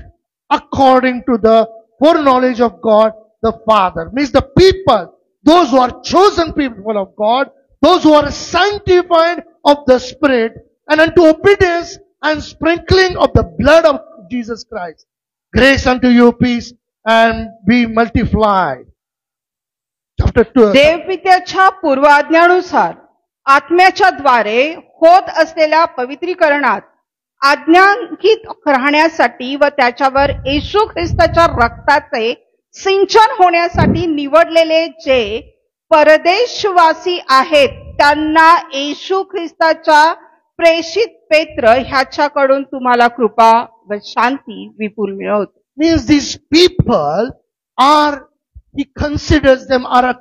according to the foreknowledge of God the Father. Means the people, those who are chosen people of God, those who are sanctified of the Spirit, and unto obedience and sprinkling of the blood of Jesus Christ. Grace unto you, peace, and be multiplied. Chapter 2. देवपित्याच्या पूर्वाज्ञानुसार आत्म्याच्या द्वारे होत असलेल्या पवित्रीकरणात आज्ञांकित राहण्यासाठी व त्याच्यावर येशू ख्रिस्ताच्या रक्ताचे सिंचन होण्यासाठी निवडलेले जे परदेशवासी आहेत त्यांना येशू ख्रिस्ताच्या प्रेषित पेत्र ह्याच्याकडून तुम्हाला कृपा व शांती विपुल मिळवते. Means these people are, he considers them are a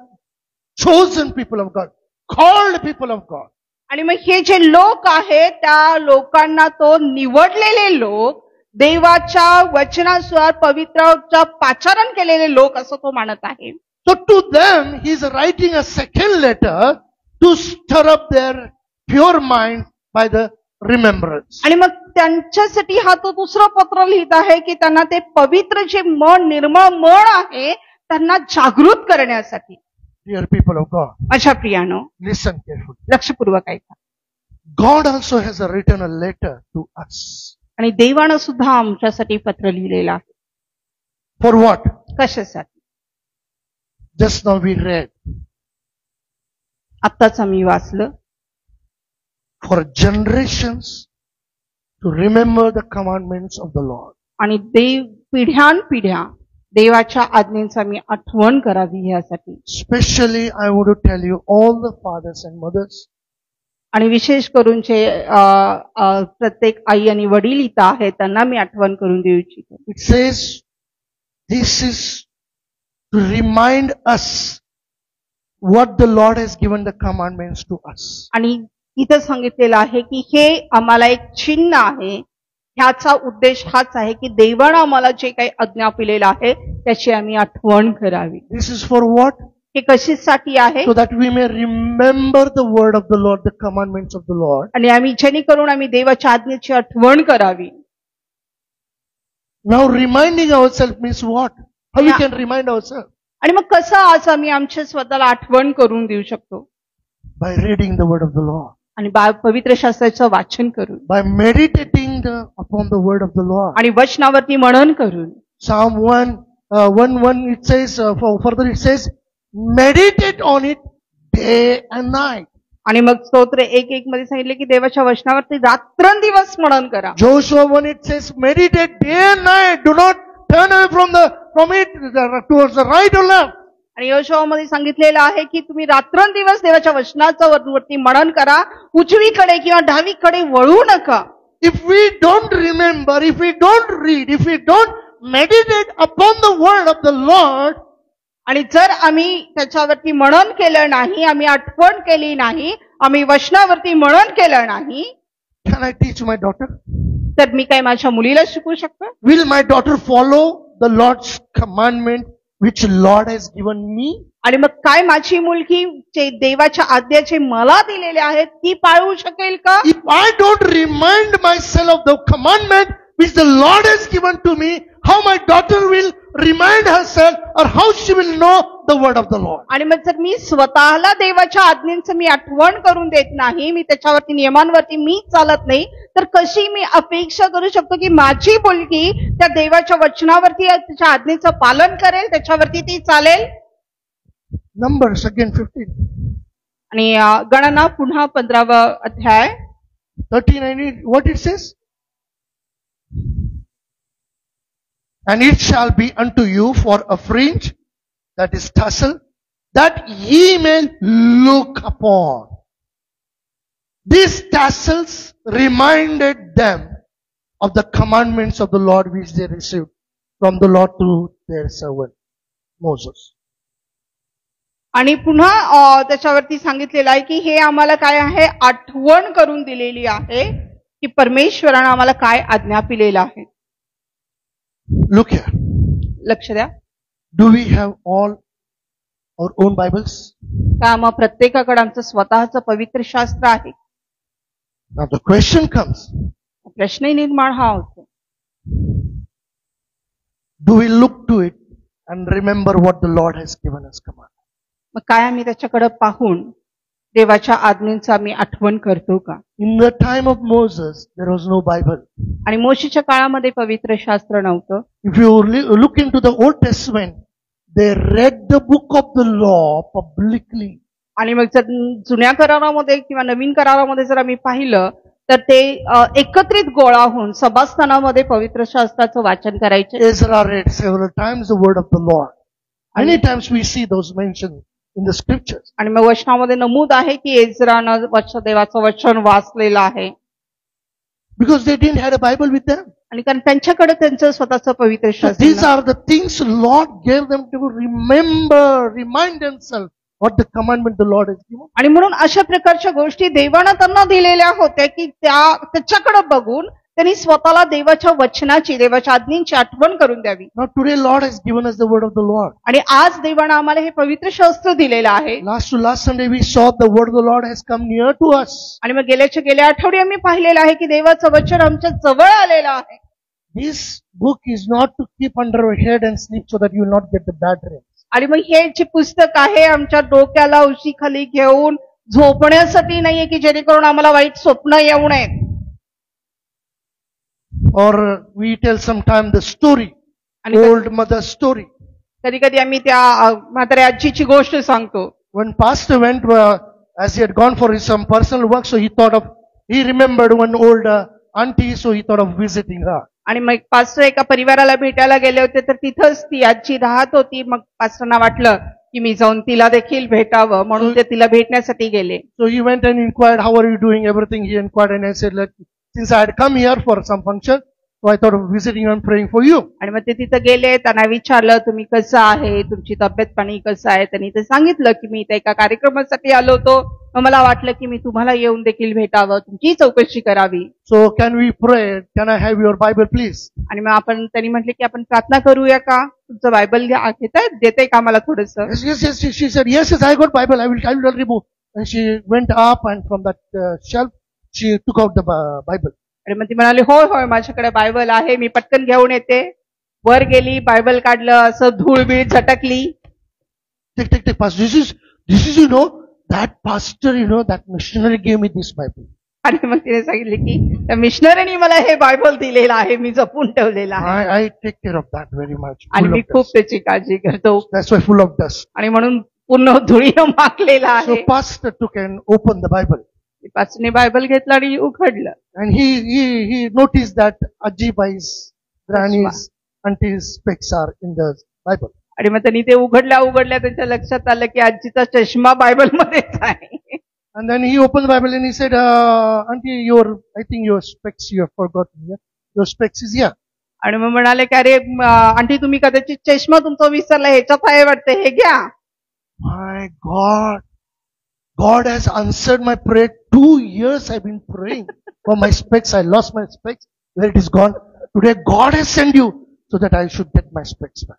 chosen people of God, called people of God. आणि मग हे जे लोक आहेत त्या लोकांना तो निवडलेले लोक, देवाच्या वचनानुसार पवित्रचा पाचारण केलेले लोक असं तो मानत आहे. So to them he is writing a second letter to stir up their pure mind by the remembrance. आणि मग त्यांच्यासाठी हा तो दुसरं पत्र लिहित आहे की त्यांना ते पवित्र जे मन, निर्मळ मन आहे त्यांना जागृत करण्यासाठी. Dear people of God, माझ्या प्रियानो, listen carefully. लक्षपूर्वक ऐका. God also has written a letter to us. आणि देवानं सुद्धा आमच्यासाठी पत्र लिहिलेलं आहे. For what? कशासाठी? Just now we read. आत्ताच आम्ही वाचलं. For generations to remember the commandments of the Lord. आणि देव पिढ्यानपिढ्या देवाच्या आज्ञेचा मी आठवण करावी यासाठी. Especially I want to tell you all the fathers and mothers. आणि विशेष करून जे प्रत्येक आई आणि वडील इथं आहेत त्यांना मी आठवण करून देऊ इच्छितो. It says this is to remind us what the Lord has given the commandments to us. आणि इथं सांगितलेलं आहे की हे आम्हाला एक चिन्ह आहे. ह्याचा उद्देश हाच आहे की देवानं आम्हाला जे काही आज्ञा दिलेलं आहे त्याची आम्ही आठवण करावी. This is for what? हे कशासाठी आहे? So that we may remember the word of the Lord, the commandments of the Lord. आणि आम्ही जेणेकरून आम्ही देवाच्या आज्ञेची आठवण करावी. Now reminding ourselves means what? How we can remind ourselves? आणि मग कसं आज आम्ही आमच्या स्वतःला आठवण करून देऊ शकतो? By reading the word of the Lord. आणि पवित्र शास्त्राचं वाचन करून. By meditating upon the word of the Lord. आणि वचनावरती मनन करून. Psalm 1:1 it says, further it says, meditate on it day and night. आणि मग स्तोत्र 1:1 मध्ये सांगितले की देवाच्या वचनावरती रात्रंदिवस मनन करा. Joshua 1 it says, meditate day and night. Do not turn away from it towards the right or left. आणि योशुआमध्ये सांगितलेलं आहे की तुम्ही रात्रंदिवस देवाच्या वचनाचं वरती मनन करा, उजवीकडे किंवा डावीकडे वळू नका. If we don't remember, if we don't read, if we don't meditate upon the word of the Lord, आणि जर आम्ही त्याच्यावरती मनन केलं नाही, आम्ही आठवण केली नाही, आम्ही वचनावरती मनन केलं नाही, can I teach my daughter? तर मी काय माझ्या मुलीला शिकवू शकतो? Will my daughter follow the Lord's commandment which Lord has given me? आणि मग काय माझी मुलगी जे देवाच्या आज्ञा जे मला दिलेले आहेत ती पाळू शकेल का? If I don't remind myself of the commandment which the Lord has given to me, how my daughter will remind herself or how she will know the word of the Lord? आणि मग जर मी स्वतःला देवाच्या आज्ञांचं मी आठवण करून देत नाही, मी त्याच्यावरती नियमांवरती मी चालत नाही, तर कशी मी अपेक्षा करू शकतो की माझी मुलगी त्या देवाच्या वचनावरती त्याच्या आज्ञेचं पालन करेल, त्याच्यावरती ती चालेल? Numbers again 15. आणि गणना पुन्हा 15वा अध्याय 13 and what it says? And it shall be unto you for a fringe, that is tassel, that ye may look upon. These tassels reminded them of the commandments of the Lord which they received from the Lord through their servant Moses. आणि पुन्हा त्याच्यावरती सांगितलेलं आहे की हे आम्हाला काय आहे, आठवण करून दिलेली आहे की परमेश्वरानं आम्हाला काय आज्ञा दिलेला आहे. Look here. लक्ष द्या. Do we have all our own Bibles? का मग प्रत्येकाकडे आमचं स्वतःचं पवित्र शास्त्र आहे? Now the question comes. प्रश्न निर्माण हा होतो. Do we look to it and remember what the Lord has given us command. मग काय आम्ही त्याच्याकडे पाहून देवाच्या आज्ञेचा आम्ही आठवण करतो का? In the time of Moses, there was no Bible. आणि मोशेच्या काळामध्ये पवित्र शास्त्र नव्हतं. If you look into the Old Testament, they read the book of the law publicly. आणि मग जर जुन्या करारामध्ये किंवा नवीन करारामध्ये जर आम्ही पाहिलं तर ते एकत्रित गोळा होऊन सभास्थानामध्ये पवित्र शास्त्राचं वाचन करायचे. Ezra read several times the word of the Lord. Many times we see those mentioned in the scriptures. आणि मग वचनामध्ये नमूद आहे की एज्रानं देवाचं वचन वाचलेलं आहे. Because they didn't have a Bible with them. आणि कारण त्यांच्याकडे त्यांचं स्वतःचं पवित्र So शास्त्र these are the things Lord gave them to remember, remind themselves what the commandment the Lord has given. आणि म्हणून अशा प्रकारच्या गोष्टी देवानं त्यांना दिलेल्या होत्या की त्याच्याकडे बघून त्यांनी स्वतःला देवाच्या वचनाची देवाच्या आज्ञेची आठवण करून द्यावी. Now today Lord has given us the word of the Lord. आणि आज देवानं आम्हाला हे पवित्र शास्त्र दिलेलं आहे. Last to last Sunday we saw the word of the Lord has come near to us. आणि मग गेल्या आठवडी आम्ही पाहिलेलं आहे की देवाचं वचन आमच्या जवळ आलेलं आहे. This book is not to keep under your head and sleep so that you will not get the bad dreams. आणि मग हे जे पुस्तक आहे आमच्या डोक्याला उशीखाली घेऊन झोपण्यासाठी नाहीये की जेणेकरून आम्हाला वाईट स्वप्न येऊ नयेत. Or we tell sometime the story, old mother story. कधी कधी आम्ही त्या म्हाताऱ्या आजीची गोष्ट सांगतो. When pastor went, as he had gone for his some personal work, so he remembered one old auntie, so he thought of visiting her. आणि मग पास्टर एका परिवाराला भेटायला गेले होते तर तिथंच ती आजी राहत होती. मग पास्टरना वाटलं की मी जाऊन तिला देखील भेटावं म्हणून ते तिला भेटण्यासाठी गेले. So he went and inquired, how are you doing? Everything he inquired, and I said, since I had come here for some function, so I thought of visiting and praying for you. आणि मग ते तिथं गेले. त्यांना विचारलं तुम्ही कसं आहे, तुमची तब्येत पाणी कसं आहे. त्यांनी ते सांगितलं की मी इथे एका कार्यक्रमासाठी आलो होतो. मग मला वाटलं की मी तुम्हाला येऊन देखील भेटावं, तुमची चौकशी करावी. So can we pray? Can I have your Bible, please? आणि मग त्यांनी म्हटले की आपण प्रार्थना करूया का? तुमचं बायबल देताय का मला थोडंसं? Yes. She said, yes, I got Bible. I will remove. And she went up and from that shelf, she took out the Bible. आणि मग ती म्हणाली होय होय माझ्याकडे बायबल आहे, मी पटकन घेऊन येते. वर गेली, बायबल काढलं, असं धूळबीळ झटकली. Take, pastor. This is, that pastor, that missionary gave me this Bible. आणि मग तिने सांगितले की त्या मिशनरीने मला हे बायबल दिलेलं आहे, मी जपून ठेवलेलं आहे. I take care of that very much. आणि मी खूप त्याची काळजी करतो. That's why full of dust. आणि म्हणून पूर्ण धुळीनं माखलेला आहे. So pastor took and opened the Bible. पास्टरने बायबल घेतलं आणि उघडलं. And he noticed that Ajibai's, granny's, auntie's specs are in the Bible. आणि मग त्यांनी ते उघडल्या त्यांच्या लक्षात आलं की आजीचा चष्मा बायबल मध्येच आहे. And then he opened the Bible and he said, auntie, I think your specs you have forgotten here. Your specs is here. आणि मग म्हणाले की अरे आंटी तुम्ही कदाचित चष्मा तुमचा विसरला, ह्याच्यात आहे वाटतं, हे घ्या. My God has answered my prayer. 2 years I've been praying for my specs. I lost my specs. Where it is gone. Today God has sent you so that I should get my specs back.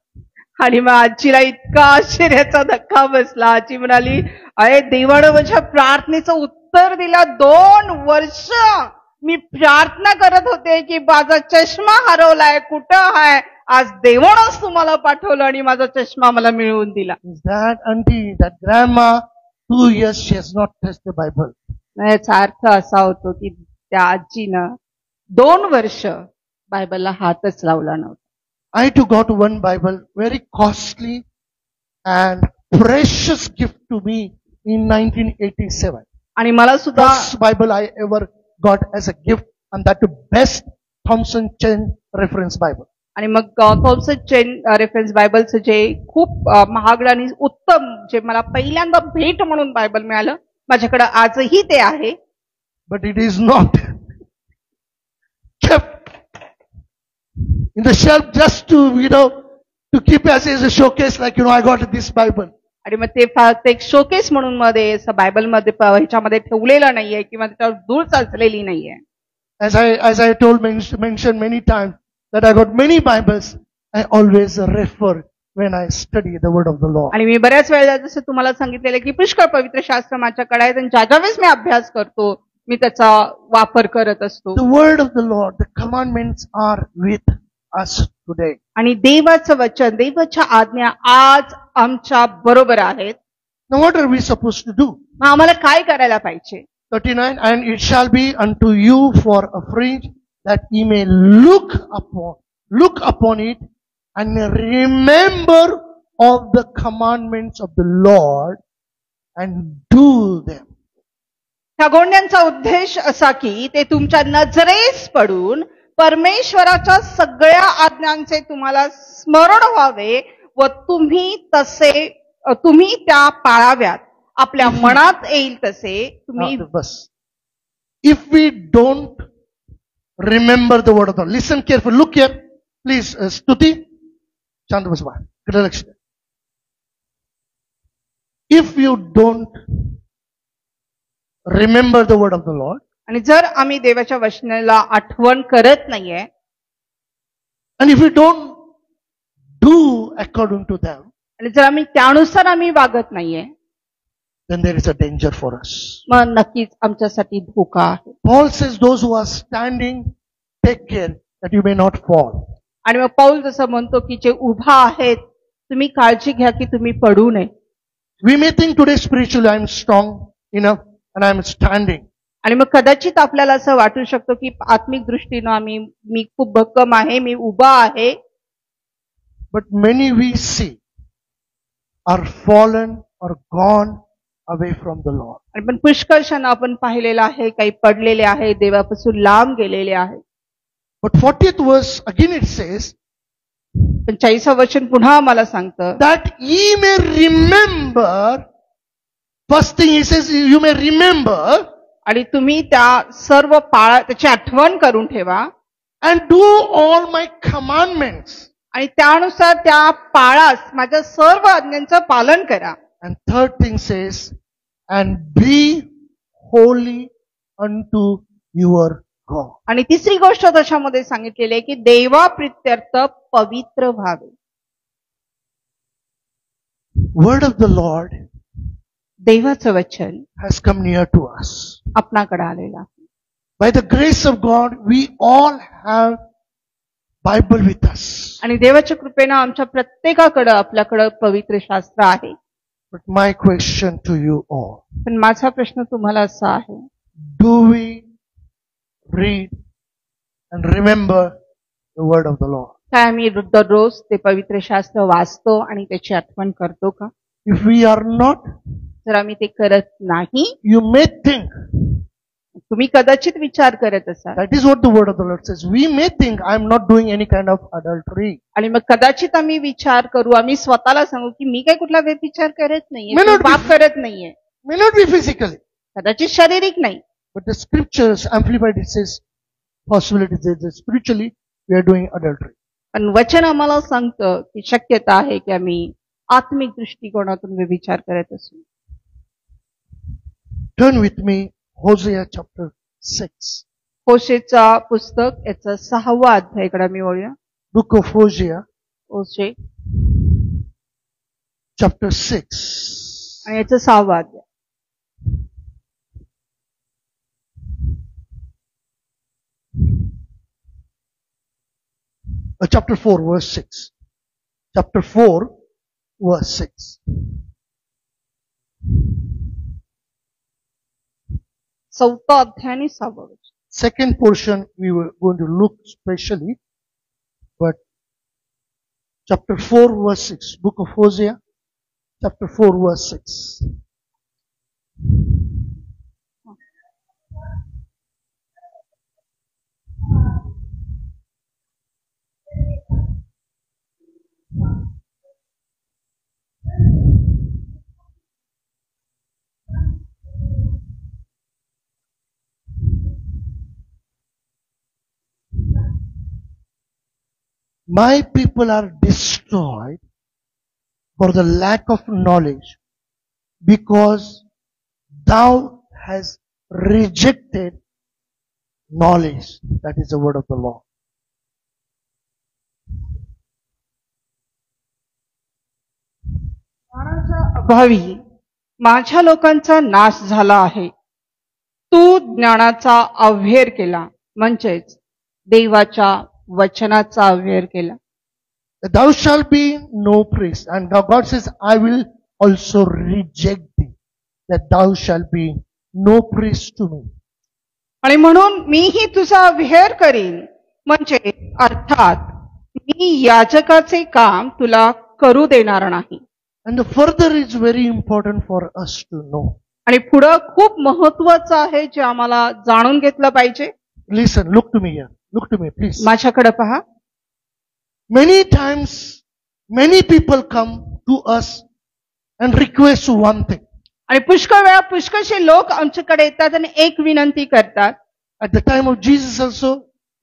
आणि मग आजीला इतका आश्चर्याचा धक्का बसला. आजी म्हणाली अरे देवानं माझ्या प्रार्थनेचं उत्तर दिला. 2 वर्ष मी प्रार्थना करत होते की माझा चष्मा हरवलाय, कुठं आहे. आज देवानंच तुम्हाला पाठवलं आणि माझा चष्मा मला मिळवून दिला. That auntie, that grandma, 2 years she has not touched the Bible. याचा अर्थ असा होतो की त्या आजीनं 2 वर्ष बायबलला हातच लावला नव्हता. I too got one Bible, very costly and precious gift to me in 1987. आणि मला सुद्धा First Bible I ever got as a gift, and that the best Thompson Chain Reference Bible. आणि मग थॉम्सन चेन रेफरन्स बायबलचं जे खूप महागडं आणि उत्तम जे मला पहिल्यांदा भेट म्हणून बायबल मिळालं, माझ्याकडे आजही ते आहे. But it is not kept in the shelf just to, to keep as a showcase, like, I got this Bible. आणि मग ते फक्त एक शोकेस म्हणून मध्ये असं बायबल मध्ये ह्याच्यामध्ये ठेवलेलं नाहीये किंवा त्याच्यावर धूळ चाचलेली नाहीये. As I mentioned many times that I got many Bibles, I always refer when I study the word of the Lord. आणि मी बऱ्याच वेळेला जसं तुम्हाला सांगितलेलं की पुष्कळ पवित्र शास्त्र माझ्याकडे आहे, आणि ज्या वेळेस मी अभ्यास करतो मी त्याचा वापर करत असतो. The word of the Lord, the commandments are with us today. आणि देवाचं वचन, देवाच्या आज्ञा आज आमच्या बरोबर आहेत. Now what are we supposed to do? मग आम्हाला काय करायला पाहिजे? 39, and it shall be unto you for a fringe, that ye may look upon it, and remember of the commandments of the Lord, and do them. ह्या गोंड्यांचा उद्देश असा की ते तुमच्या नजरेस पडून परमेश्वराच्या सगळ्या आज्ञांचे तुम्हाला स्मरण व्हावे व तुम्ही त्या पाळाव्यात. आपल्या मनात येईल तसे तुम्ही. Bus. If we don't remember the word of God, listen carefully. Look here, please. Stuti, Chandra, if you don't remember the word of the Lord, आणि जर आम्ही देवाच्या वचनाला आठवण करत नाहीये, and if we don't do according to them, आणि जर आम्ही त्यानुसार आम्ही वागत नाहीये, then there is a danger for us. मग नक्कीच आमच्यासाठी धोका आहे. Paul says, those who are standing, take care that you may not fall. आणि मग पौल जसं म्हणतो की जे उभा आहेत तुम्ही काळजी घ्या की तुम्ही पडू नये. We may think today spiritually I am strong enough and I am standing. आणि मग कदाचित आपल्याला असं वाटू शकतो की आत्मिक दृष्टीनं मी खूप भक्कम आहे, मी उभा आहे. But many we see are fallen or gone away from the Lord. आणि पण पुष्कळशा आपण पाहिलेलं आहे, काही पडलेले आहे, देवापासून लांब गेलेले आहे. But 40th verse again it says, 45 वचन पुन्हा आम्हाला सांगतं that ye may remember. First thing he says, you may remember, आणि तुम्ही त्या सर्व त्याची आठवण करून ठेवा, and do all my commandments. आणि त्यानुसार त्या पाळास माझ्या सर्व आज्ञांचं पालन करा. And third thing says, and be holy unto your God. आणि तिसरी गोष्ट त्याच्यामध्ये सांगितलेली आहे की देवाप्रित्यर्थ पवित्र व्हावे. Word of the Lord देवाचं वचन has come near to us. आपणाकडे आलेलं आहे. By the grace of God, we all have Bible with us. आणि देवाच्या कृपेने आमच्या प्रत्येकाकडे आपल्याकडे पवित्र शास्त्र आहे. But my question to you all, पण माझा प्रश्न तुम्हाला असा आहे, do we read and remember the word of the Lord? काय आम्ही दररोज ते पवित्र शास्त्र वाचतो आणि त्याची आठवण करतो का? If we are not, जर आम्ही ते करत नाही, you may think, तुम्ही कदाचित विचार करत असाल, that is what the word of the Lord says. We may think I am not doing any kind of adultery. आणि मग कदाचित आम्ही विचार करू, आम्ही स्वतःला सांगू की मी काही कुठला व्यभिचार करत नाहीये, May not be- पाप करत नाहीये. May not be physically, कदाचित शारीरिक नाही, but the scriptures amplified it says possibility that spiritually we are doing adultery. पण वचन आम्हाला सांगतं की शक्यता आहे की आम्ही आत्मिक दृष्टिकोनातून व्यभिचार करत असू. Turn with me Hosea chapter 6. होशेचा पुस्तक याचा 6वा अध्यायाकडे आम्ही वळूया. Book of Hosea Hoshea chapter 6. आणि याचा 6वा अध्याय. Chapter 4 verse 6. Chapter 4 verse 6. 4वा अध्याय आणि 6वा वचन. Second portion we were going to look specially, but chapter 4 verse 6. Book of Hosea chapter 4 verse 6. My people are destroyed for the lack of knowledge, because thou hast rejected knowledge. That is the word of the Lord. ज्ञानाच्या अभावी माझ्या लोकांचा नाश झाला आहे. तू ज्ञानाचा अव्हेर केला, म्हणजेच देवाच्या वचनाचा अव्हेर केला. Thou shalt be no priest. And God says, I will also reject thee, that thou shalt be no priest to me. आणि म्हणून मीही तुझा विहेर करीन, म्हणजे अर्थात मी याजकाचे काम तुला करू देणार नाही. And the further is very important for us to know. आणि पुढं खूप महत्वाचं आहे जे आम्हाला जाणून घेतलं पाहिजे. Listen, look to me here. Look to me, please. माझ्याकडे पहा. Many times, many people come to us and request one thing. आणि पुष्कळ वेळा पुष्कळशे लोक आमच्याकडे येतात आणि एक विनंती करतात. At the time of Jesus also,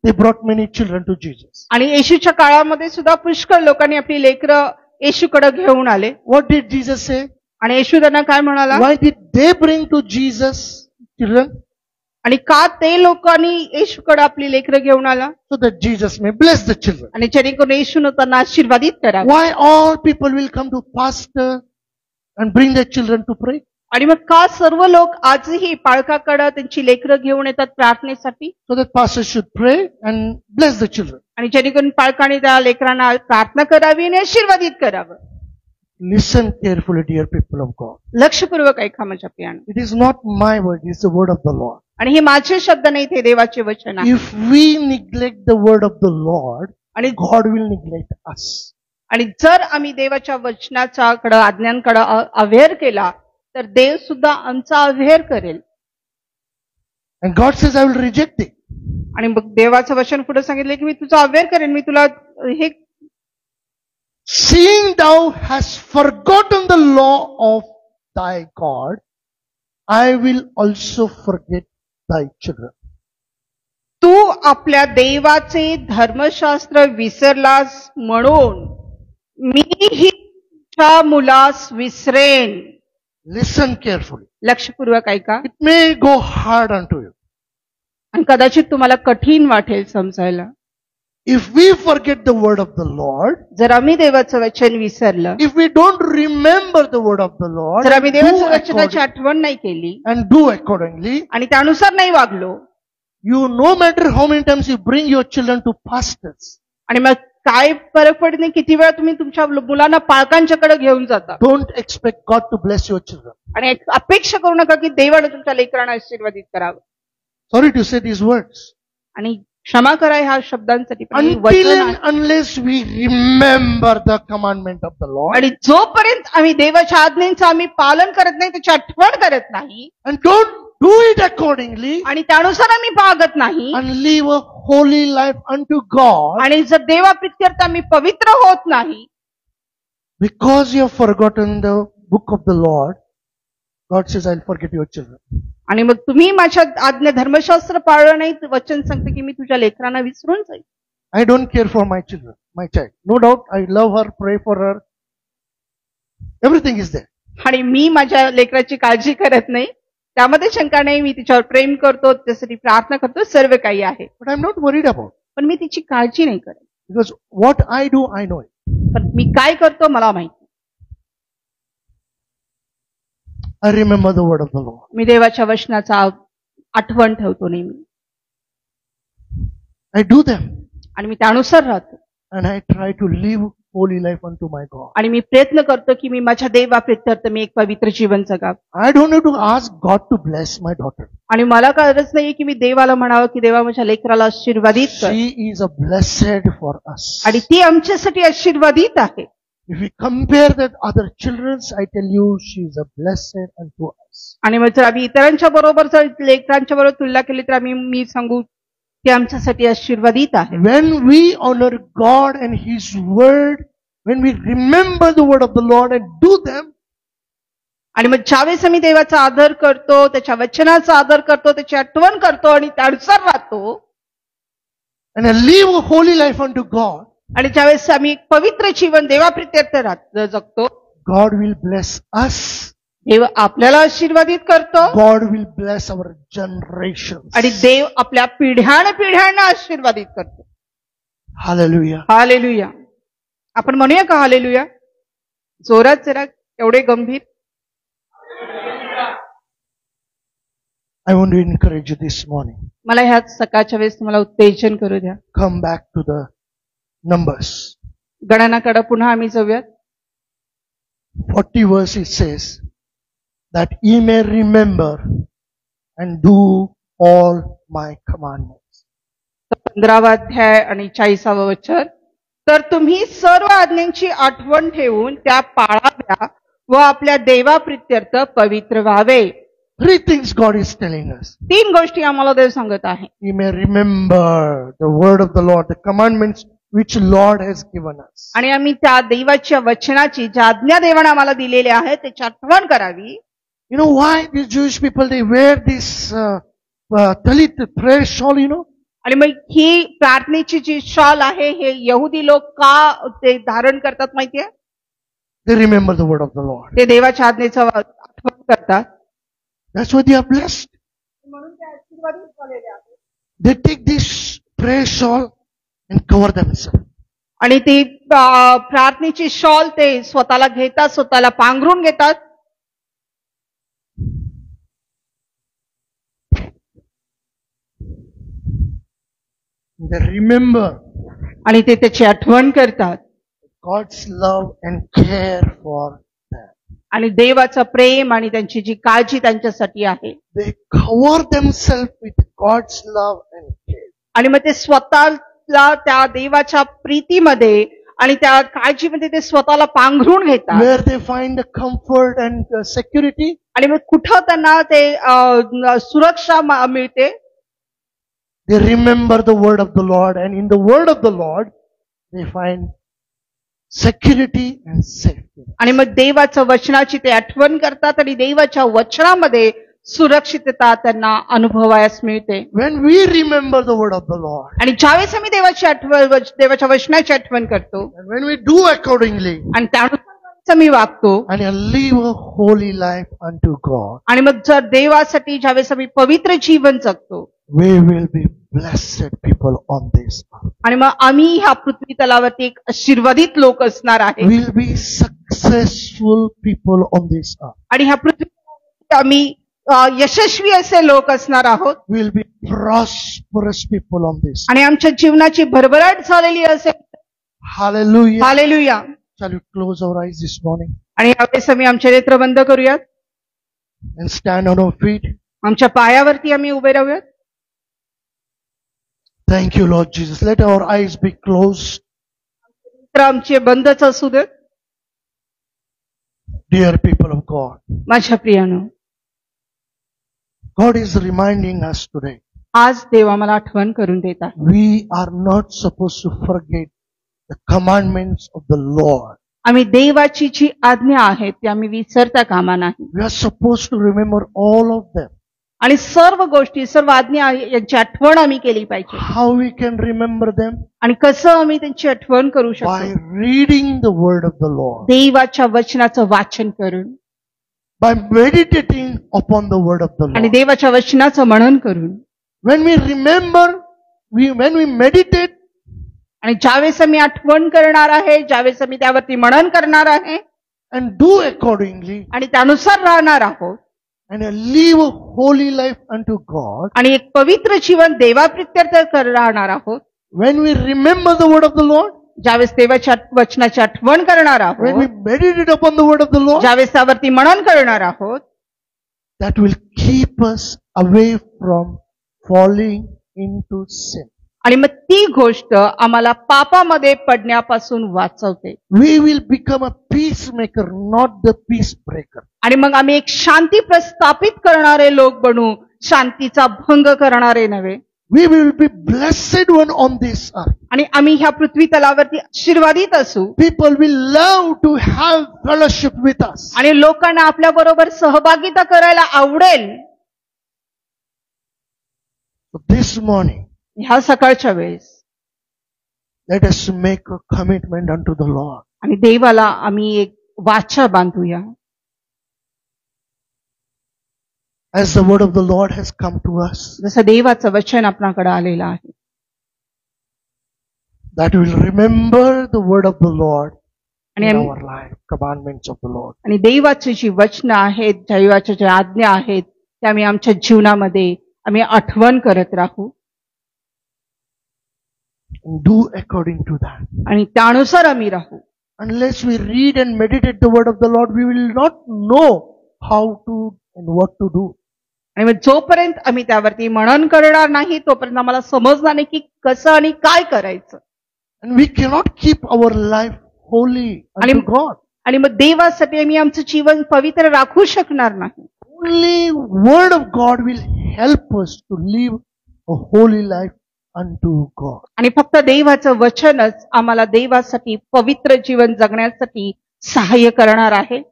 they brought many children to Jesus. आणि येशूच्या काळामध्ये सुद्धा पुष्कळ लोकांनी आपली लेकरं येशूकडे घेऊन आले. What did Jesus say? आणि येशू त्यांना काय म्हणाला? Why did they bring to Jesus children? आणि का ते लोकांनी येशूकडे आपली लेकरं घेऊन आला? So that Jesus may bless the children. आणि जेणेकरून येशूने त्यांना आशीर्वादित करावं. Why all people will come to pastor and bring their children to pray? आणि मग का सर्व लोक आजही पालकाकडे त्यांची लेकरं घेऊन येतात प्रार्थनेसाठी? So that pastor should pray and bless the children. आणि जेणेकरून पालकांनी त्या लेकरांना प्रार्थना करावी आणि आशीर्वादित करावं. Listen carefully, dear people of God. लक्षपूर्वक ऐका माझ्या प्रियानो. It is not my word, it is the word of the Lord. आणि हे माझे शब्द नाही, ते देवाचे वचन आहे. If we neglect the word of the Lord, आणि God will neglect us. आणि जर आम्ही देवाच्या वचनाच्याकडे आज्ञांकडे अवेअर केला तर देव सुद्धा आमचा अवेअर करेल. And God says, I will reject it. आणि मग देवाचं वचन पुढे सांगितलं की मी तुझा अवेअर करेन, मी तुला हे. Seeing thou hast forgotten the law of thy God, I will also forget thy children. तू आपल्या देवाचे धर्मशास्त्र विसरलास म्हणून मीही तुझ्या मुलास विसरेन. Listen carefully. लक्षपूर्वक ऐका. It may go hard unto you. आणि कदाचित तुम्हाला कठीण वाटेल समजायला. If we forget the word of the Lord, जर आम्ही देवाचं वचन विसरलं, if we don't remember the word of the Lord, जर आम्ही do देवाच्या वचनाची according- आठवण नाही केली and do accordingly, आणि त्यानुसार नाही वागलो, you no matter how many times you bring your children to pastors, आणि मग काय फरक पडत नाही किती वेळा तुम्ही तुमच्या मुलांना पालकांच्याकडे घेऊन जाता, don't expect God to bless your children. आणि अपेक्षा करू नका की देवाने तुमच्या लेकरांना आशीर्वादित करावं. Sorry to say these words. आणि क्षमा करा ह्या शब्दांसाठी, पण हे Until वचन and आहे. unless we remember the commandment of the Lord, आणि जोपर्यंत आम्ही देवाच्या आज्ञांचं आम्ही पालन करत नाही, त्याची आठवण करत नाही and don't do it accordingly, आणि त्यानुसार आम्ही वागत नाही, and live a holy life unto God, आणि जर देवाप्रित्यर्थ आम्ही पवित्र होत नाही, because you have forgotten the book of the Lord, God says, I'll forget your children. आणि मग तुम्ही माझ्या आज्ञा धर्मशास्त्र पाळलं नाही, वचन सांगते की मी तुझ्या लेकरांना विसरून जाईल. I don't care for my children, my child. No doubt, I love her, pray for her. Everything is there. आणि मी माझ्या लेकराची काळजी करत नाही, त्यामध्ये शंका नाही. मी तिच्यावर प्रेम करतो, त्यासाठी प्रार्थना करतो, सर्व काही आहे. But I'm not worried about it. पण मी तिची काळजी नाही करत, Because what I do, I know it. पण मी काय करतो मला माहिती. I remember the word of the Lord. मी देवाच्या वचनाचा आठवण ठेवतो नेहमी, I do them. आणि मी त्यानुसार राहतो, And I try to live holy life unto my God. आणि मी प्रयत्न करतो की मी माझ्या देवाप्रित्यर्थ मी एक पवित्र जीवन जगावं. I don't have to ask God to bless my daughter. आणि मला गरज नाहीये की मी देवाला म्हणावं की देवा माझ्या लेकराला आशीर्वादित कर, She is a blessed for us. आणि ती आमच्यासाठी आशीर्वादित आहे. If we compare that other children's, I tell you, she is a blessed unto us. आणि मग जर आम्ही इतरांच्या बरोबर जर लेकरांच्या बरोबर तुलना केली तर मी सांगू ती आमच्यासाठी आशीर्वादित आहे. When we honor God and His word, when we remember the word of the Lord and do them, आणि मग ज्यावेळेस आम्ही देवाचा आदर करतो, त्याच्या वचनाचा आदर करतो, त्याची आठवण करतो आणि त्यानुसार राहतो, and live a holy life unto God, आणि ज्यावेळेस आम्ही एक पवित्र जीवन देवाप्रित्यर्थ जगतो, God will bless us. देव आपल्याला आशीर्वादित करतो, God will bless our generations. आणि देव आपल्या पिढ्यानपिढ्यांना आशीर्वादित करतो. Hallelujah. हालेलुया. आपण म्हणूया का हालेलुया जोरात जरा, एवढे गंभीर. I want to encourage you this morning. मला ह्या सकाळच्या वेळेस तुम्हाला उत्तेजन करू द्या. Come back to the Numbers. गणनाकडे पुन्हा आम्ही जाऊयात. 40 verse it says that ye may remember and do all my commandments. 15वा अध्याय आणि 40वा वचन. तर तुम्ही सर्व आज्ञांची आठवण ठेवून त्या पाळाव्या व आपल्या देवाप्रित्यर्थ पवित्र व्हावे. 3 things God is telling us. 3 गोष्टी आम्हाला देव सांगत आहे. Ye may remember the word of the Lord, the commandments which Lord has given us. आणि आम्ही त्या देवाच्या वचनाची ज्या आज्ञा देवाने आम्हाला दिलेल्या आहेत त्याची आठवण करावी. You know why these Jewish people, they wear this talit, prayer shawl, you know? आणि मग ही प्रार्थनेची जी शॉल आहे हे यहुदी लोक का ते धारण करतात माहितीये? They remember the word of the Lord. ते देवाच्या आज्ञेचं आठवण करतात. That's why they are blessed. म्हणून ते आशीर्वादित झालेले आहेत. They take this prayer shawl and cover themselves. आणि ती प्रार्थनेची शॉल ते स्वतःला घेतात, स्वतःला पांघरून घेतात. They remember आणि ते त्याची आठवण करतात. God's love and care for them. आणि देवाचं प्रेम आणि त्यांची जी काळजी त्यांच्यासाठी आहे. They cover themselves with God's love and care. आणि मग ते स्वतःला त्या देवाच्या प्रीतीमध्ये आणि त्या काळजीमध्ये ते स्वतःला पांघरून घेतात. Where they find the comfort and security. आणि मग कुठं त्यांना ते सुरक्षा मिळते. They remember the word of the Lord, and in the word of the Lord they find security and safety. आणि मग देवाच्या वचनाची ते आठवण करतात आणि देवाच्या वचनामध्ये सुरक्षितता त्यांना अनुभवायस मिळते. When we remember the word of the Lord, आणि ज्यावेळेस आम्ही देवाच्या वचनाची आठवण करतो and when we do accordingly, आणि त्यानुसार आम्ही वागतो and live a holy life unto God, आणि मग जर देवासाठी ज्यावेळेस आम्ही पवित्र जीवन जगतो, we will be blessed people on this earth. आणि मग आम्ही ह्या पृथ्वी तलावरती एक आशीर्वादित लोक असणार आहे. We'll be successful people on this earth. आणि ह्या पृथ्वी आम्ही यशस्वी असे लोक असणार आहोत. We'll be prosperous people on this. आणि आमच्या जीवनाची भरभराट झालेली असेल. Hallelujah. Hallelujah. Shall we close our eyes this morning आणि यावेळेस आम्ही आमचे नेत्र बंद करूयात. and stand on our feet? आमच्या पायावरती आम्ही उभे राहूयात. Thank you, Lord Jesus. Let our eyes be closed. तर आमचे बंदच असू देत. Dear people of God, माझ्या प्रियानो, God is reminding us today, आज देव आम्हाला आठवण करून देत आहे. we are not supposed to forget the commandments of the Lord. आम्ही देवाची जी आज्ञा आहे ती आम्ही विसरता कामा नाही. We are supposed to remember all of them. आणि सर्व गोष्टी, सर्व आज्ञा यांची आठवण आम्ही केली पाहिजे. How we can remember them? आणि कसं आम्ही त्यांची आठवण करू By शकतो? reading the word of the Lord. देवाच्या वचनाचं वाचन करून By meditating upon the word of the आणि Lord. देवाच्या वचनाचं मनन करून. When we remember, when we meditate, आणि ज्यावेळेस आम्ही आठवण करणार आहे, ज्यावेळेस आम्ही त्यावरती मनन करणार आहे and do accordingly, आणि त्यानुसार राहणार आहोत and live a holy life unto God, आणि एक पवित्र जीवन देवाप्रित्यर्थ राहणार आहोत. when we remember the word of the Lord, ज्यावेळेस देवाच्या वचनाची आठवण करणार when we आहोत, meditate upon the word of the Lord, ज्यावेळेस त्यावरती मनन करणार आहोत, that will keep us away from falling into sin. आणि मग ती गोष्ट आम्हाला पापामध्ये पडण्यापासून वाचवते. We will become a peacemaker, not the peace breaker. आणि मग आम्ही एक शांती प्रस्थापित करणारे लोक बनू, शांतीचा भंग करणारे नव्हे. We will be blessed one on this earth. आणि आम्ही ह्या पृथ्वी तलावरती आशीर्वादित असू. People will love to have fellowship with us. आणि लोकांना आपल्या बरोबर सहभागिता करायला आवडेल. So this morning, ह्या सकाळच्या वेळेस let us make a commitment unto the Lord. आणि देवाला आम्ही एक वाचा बांधूया. As the word of the Lord has come to us, जसं देवाचं वचन आपणाकडे आलेलं आहे, that we will remember the word of the Lord आणि in आम्ही- our life, commandments of the Lord. आणि देवाची जी वचनं आहेत, देवाच्या ज्या आज्ञा आहेत त्या आम्ही आमच्या जीवनामध्ये आम्ही आठवण करत राहू. and do according to that. आणि त्यानुसार आम्ही राहू. Unless we read and meditate the word of the Lord, we will not know how to and what to do. आणि मग जोपर्यंत आम्ही त्यावरती मनन करणार नाही तोपर्यंत आम्हाला समजणार नाही की कसं आणि काय करायचं. And we cannot keep our life holy unto God. आणि मग देवासाठी आम्ही आमचं जीवन पवित्र राखू शकणार नाही. Only word of God will help us to live a holy life unto God. आणि फक्त देवाचं वचनच आम्हाला देवासाठी पवित्र जीवन जगण्यासाठी सहाय्य करणार आहे.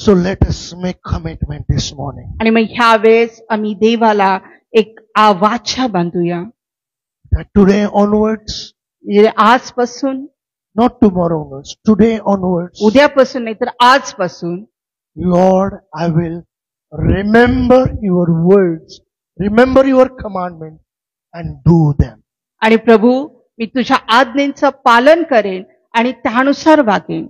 So let us make commitment this morning. आणि मग ह्या वेळेस आम्ही देवाला एक वाचा बांधूया. That today onwards, आजपासून, not tomorrow onwards, today onwards, उद्यापासून नाही तर आजपासून, Lord, I will remember your words, remember your commandment and do them. आणि प्रभू मी तुझ्या आज्ञेचं पालन करेन आणि त्यानुसार वागेन.